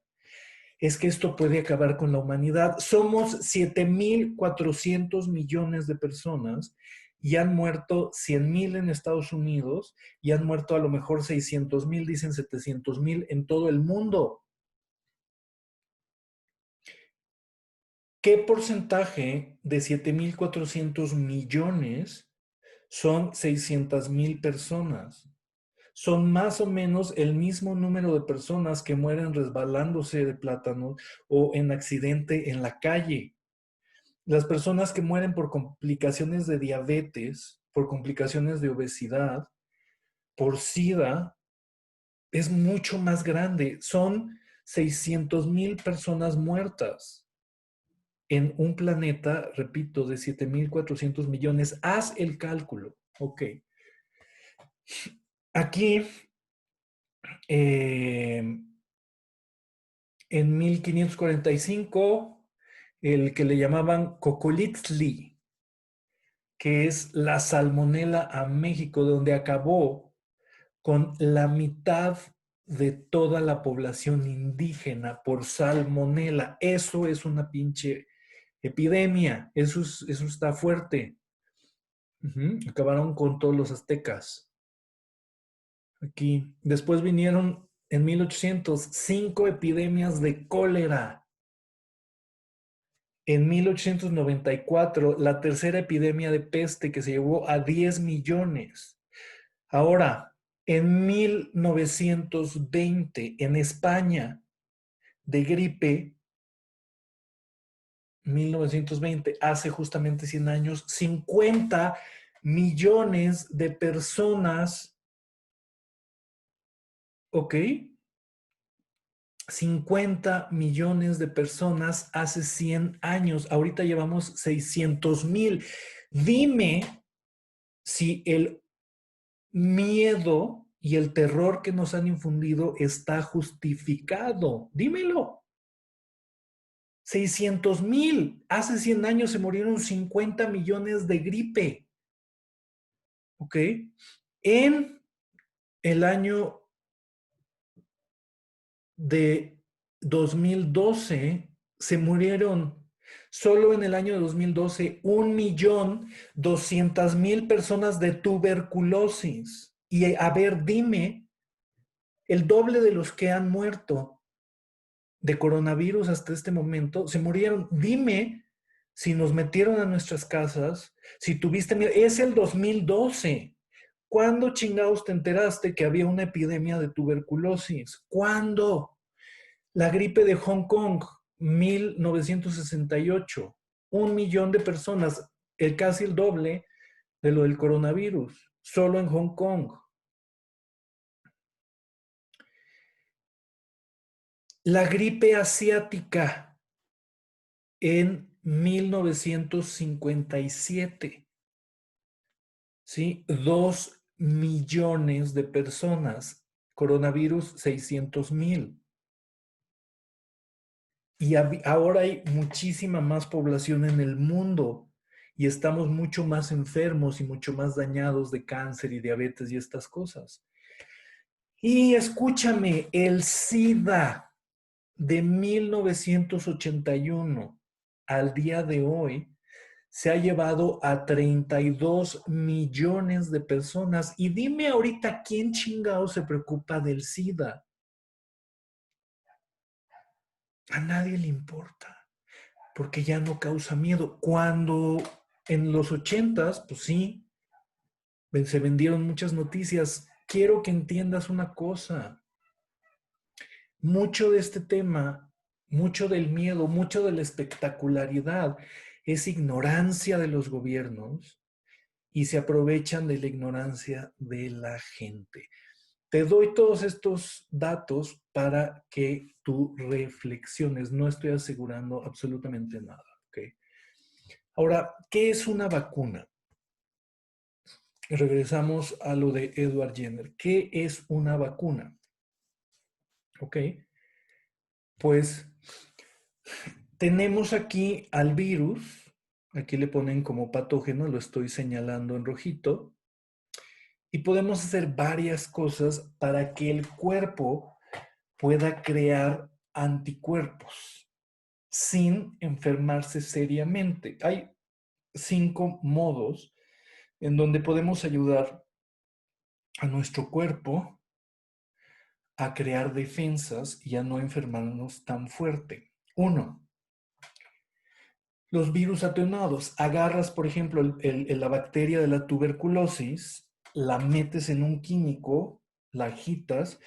es que esto puede acabar con la humanidad. Somos 7.400 millones de personas y han muerto 100,000 en Estados Unidos y han muerto a lo mejor 600,000, dicen 700,000 en todo el mundo. ¿Qué porcentaje de 7.400 millones son 600,000 personas? Son más o menos el mismo número de personas que mueren resbalándose de plátanos o en accidente en la calle. Las personas que mueren por complicaciones de diabetes, por complicaciones de obesidad, por SIDA, es mucho más grande. Son 600,000 personas muertas en un planeta, repito, de 7.400 millones. Haz el cálculo. Ok. Aquí, en 1545, el que le llamaban Cocolitzli, que es la salmonela a México, donde acabó con la mitad de toda la población indígena por salmonela. Eso es una pinche epidemia. Eso está fuerte. Acabaron con todos los aztecas. Aquí. Después vinieron en 1805 epidemias de cólera. En 1894, la tercera epidemia de peste que se llevó a 10 millones. Ahora, en 1920, en España, de gripe, 1920, hace justamente 100 años, 50 millones de personas, ¿ok? 50 millones de personas hace 100 años. Ahorita llevamos 600,000. Dime si el miedo y el terror que nos han infundido está justificado. Dímelo. 600,000. Hace 100 años se murieron 50 millones de gripe. ¿Ok? En el año de 2012 se murieron, solo en el año de 2012, 1.200.000 personas de tuberculosis. Y a ver, dime, el doble de los que han muerto de coronavirus hasta este momento se murieron. Dime si nos metieron a nuestras casas, si tuviste miedo. Es el 2012. ¿Cuándo chingados te enteraste que había una epidemia de tuberculosis? ¿Cuándo? La gripe de Hong Kong, 1968. 1 millón de personas, casi el doble de lo del coronavirus, solo en Hong Kong. La gripe asiática en 1957. ¿Sí? 2 millones de personas. Coronavirus, 600,000. Y ahora hay muchísima más población en el mundo y estamos mucho más enfermos y mucho más dañados de cáncer y diabetes y estas cosas. Y escúchame, el SIDA de 1981 al día de hoy se ha llevado a 32 millones de personas. Y dime ahorita quién chingado se preocupa del SIDA. A nadie le importa, porque ya no causa miedo. Cuando en los 80s, pues sí, se vendieron muchas noticias. Quiero que entiendas una cosa. Mucho de este tema, mucho del miedo, mucho de la espectacularidad es ignorancia de los gobiernos y se aprovechan de la ignorancia de la gente. Te doy todos estos datos para que tú reflexiones. No estoy asegurando absolutamente nada. ¿Okay? Ahora, ¿qué es una vacuna? regresamos a lo de Edward Jenner. ¿Qué es una vacuna? Ok, pues tenemos aquí al virus, aquí le ponen como patógeno, lo estoy señalando en rojito, y podemos hacer varias cosas para que el cuerpo pueda crear anticuerpos sin enfermarse seriamente. Hay 5 modos en donde podemos ayudar a nuestro cuerpo a crear defensas y a no enfermarnos tan fuerte. 1, los virus atenuados. Agarras, por ejemplo, la bacteria de la tuberculosis, la metes en un químico, la agitas,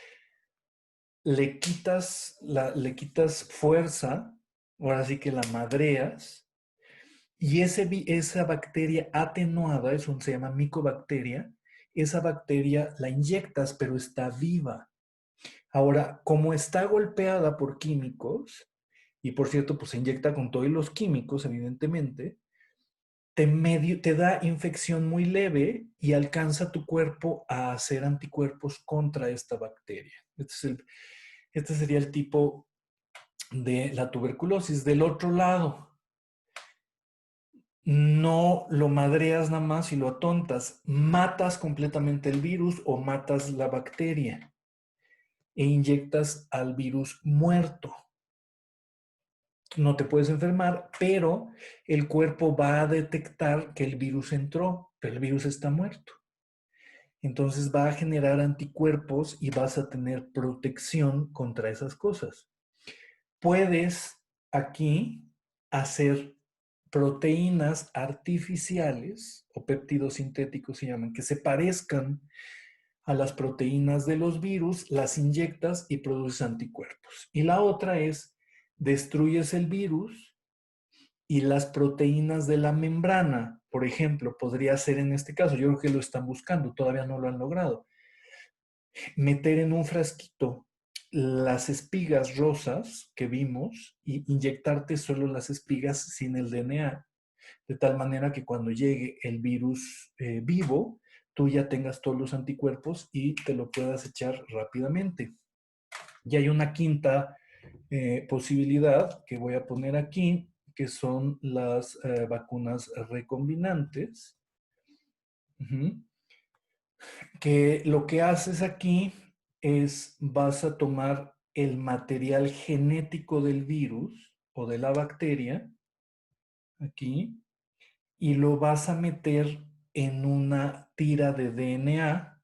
le quitas fuerza, ahora sí que la madreas, y esa bacteria atenuada, eso se llama micobacteria, esa bacteria la inyectas, pero está viva. Ahora, como está golpeada por químicos, y por cierto, pues se inyecta con todos los químicos, evidentemente, te da infección muy leve y alcanza tu cuerpo a hacer anticuerpos contra esta bacteria. Este sería el tipo de la tuberculosis. Del otro lado, no lo madreas nada más y lo atontas, matas completamente el virus o matas la bacteria e inyectas al virus muerto. No te puedes enfermar, pero el cuerpo va a detectar que el virus entró, pero el virus está muerto. Entonces va a generar anticuerpos y vas a tener protección contra esas cosas. Puedes aquí hacer proteínas artificiales o péptidos sintéticos se llaman, que se parezcan a las proteínas de los virus, las inyectas y produces anticuerpos. Y la otra es, destruyes el virus y las proteínas de la membrana, por ejemplo, podría ser en este caso, yo creo que lo están buscando, todavía no lo han logrado, meter en un frasquito las espigas rosas que vimos y inyectarte solo las espigas sin el DNA, de tal manera que cuando llegue el virus vivo, tú ya tengas todos los anticuerpos y te lo puedas echar rápidamente. Y hay una quinta posibilidad que voy a poner aquí, que son las vacunas recombinantes, que lo que haces aquí es vas a tomar el material genético del virus o de la bacteria, aquí, y lo vas a meter en una tira de DNA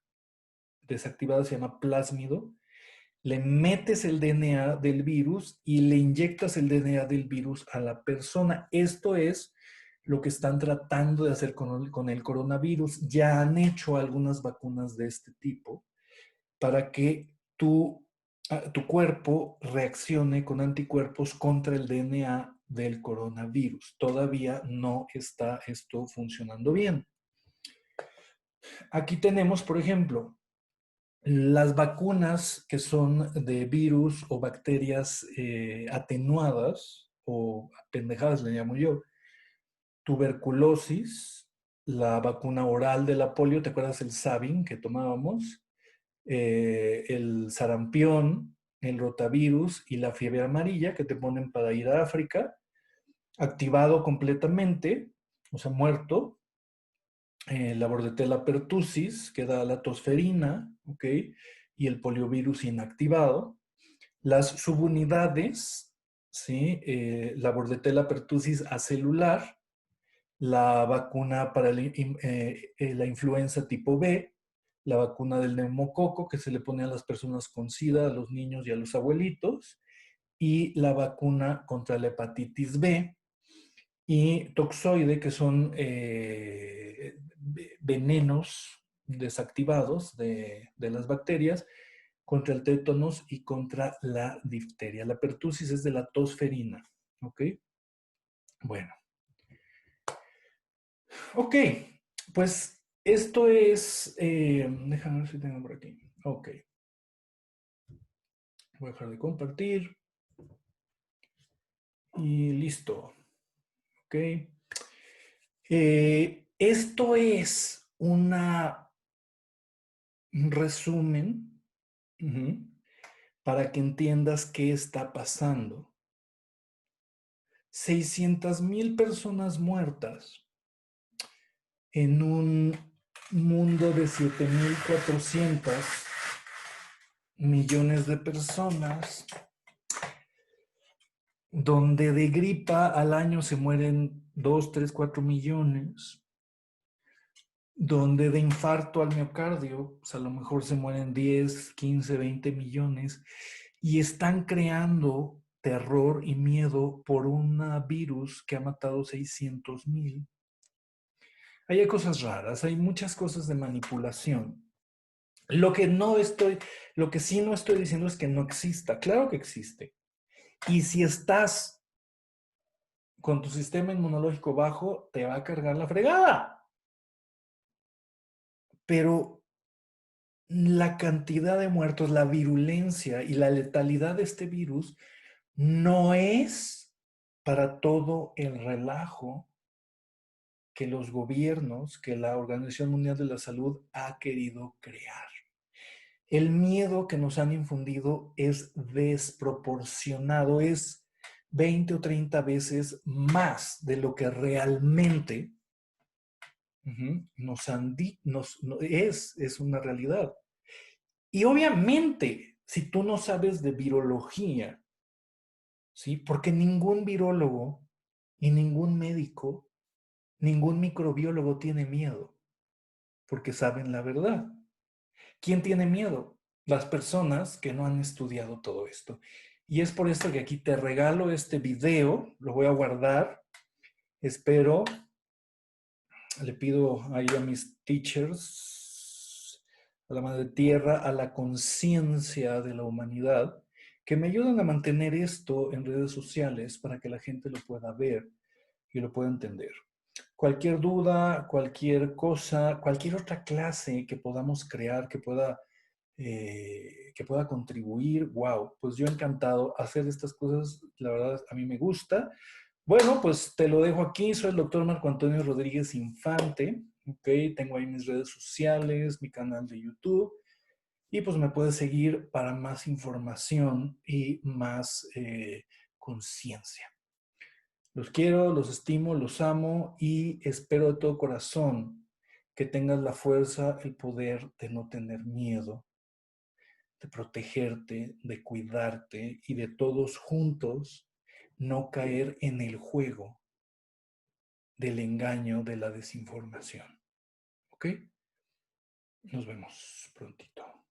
desactivada, se llama plásmido, le metes el DNA del virus y le inyectas el DNA del virus a la persona. Esto es lo que están tratando de hacer con el coronavirus. Ya han hecho algunas vacunas de este tipo para que tu cuerpo reaccione con anticuerpos contra el DNA del coronavirus. Todavía no está esto funcionando bien. Aquí tenemos, por ejemplo, las vacunas que son de virus o bacterias atenuadas o pendejadas le llamo yo. Tuberculosis, la vacuna oral de la polio, ¿te acuerdas el Sabin que tomábamos? El sarampión, el rotavirus y la fiebre amarilla que te ponen para ir a África, activado completamente, o sea, muerto. La bordetella pertussis, que da la tosferina, ¿ok? Y el poliovirus inactivado. Las subunidades, ¿sí? La bordetella pertussis acelular, la vacuna para la influenza tipo B, la vacuna del neumococo que se le pone a las personas con SIDA, a los niños y a los abuelitos, y la vacuna contra la hepatitis B, y toxoide, que son venenos desactivados de las bacterias contra el tétanos y contra la difteria. La pertusis es de la tosferina, ¿ok? Bueno, ok, pues esto es, déjame ver si tengo por aquí, ok, voy a dejar de compartir y listo, ok. Esto es un resumen, para que entiendas qué está pasando. 600,000 personas muertas en un mundo de 7,400 millones de personas, donde de gripa al año se mueren 2, 3, 4 millones, donde de infarto al miocardio, pues a lo mejor se mueren 10, 15, 20 millones, y están creando terror y miedo por un virus que ha matado 600,000. Hay cosas raras, hay muchas cosas de manipulación. Lo que sí no estoy diciendo es que no exista. Claro que existe. Y si estás con tu sistema inmunológico bajo, te va a cargar la fregada. Pero la cantidad de muertos, la virulencia y la letalidad de este virus no es para todo el relajo que los gobiernos, que la Organización Mundial de la Salud ha querido crear. El miedo que nos han infundido es desproporcionado, es 20 o 30 veces más de lo que realmente nos han dicho, es una realidad. Y obviamente, si tú no sabes de virología, ¿sí? Porque ningún virólogo y ningún médico, ningún microbiólogo tiene miedo, porque saben la verdad. ¿Quién tiene miedo? Las personas que no han estudiado todo esto. Y es por esto que aquí te regalo este video, lo voy a guardar. Espero, le pido ahí a mis teachers, a la Madre Tierra, a la conciencia de la humanidad, que me ayuden a mantener esto en redes sociales para que la gente lo pueda ver y lo pueda entender. Cualquier duda, cualquier cosa, cualquier otra clase que podamos crear, que pueda contribuir, wow, pues yo encantado hacer estas cosas, la verdad a mí me gusta. Bueno, pues te lo dejo aquí, soy el doctor Marco Antonio Rodríguez Infante, ok, tengo ahí mis redes sociales, mi canal de YouTube, y pues me puedes seguir para más información y más conciencia. Los quiero, los estimo, los amo y espero de todo corazón que tengas la fuerza, el poder de no tener miedo, de protegerte, de cuidarte y de todos juntos no caer en el juego del engaño, de la desinformación. ¿Ok? Nos vemos prontito.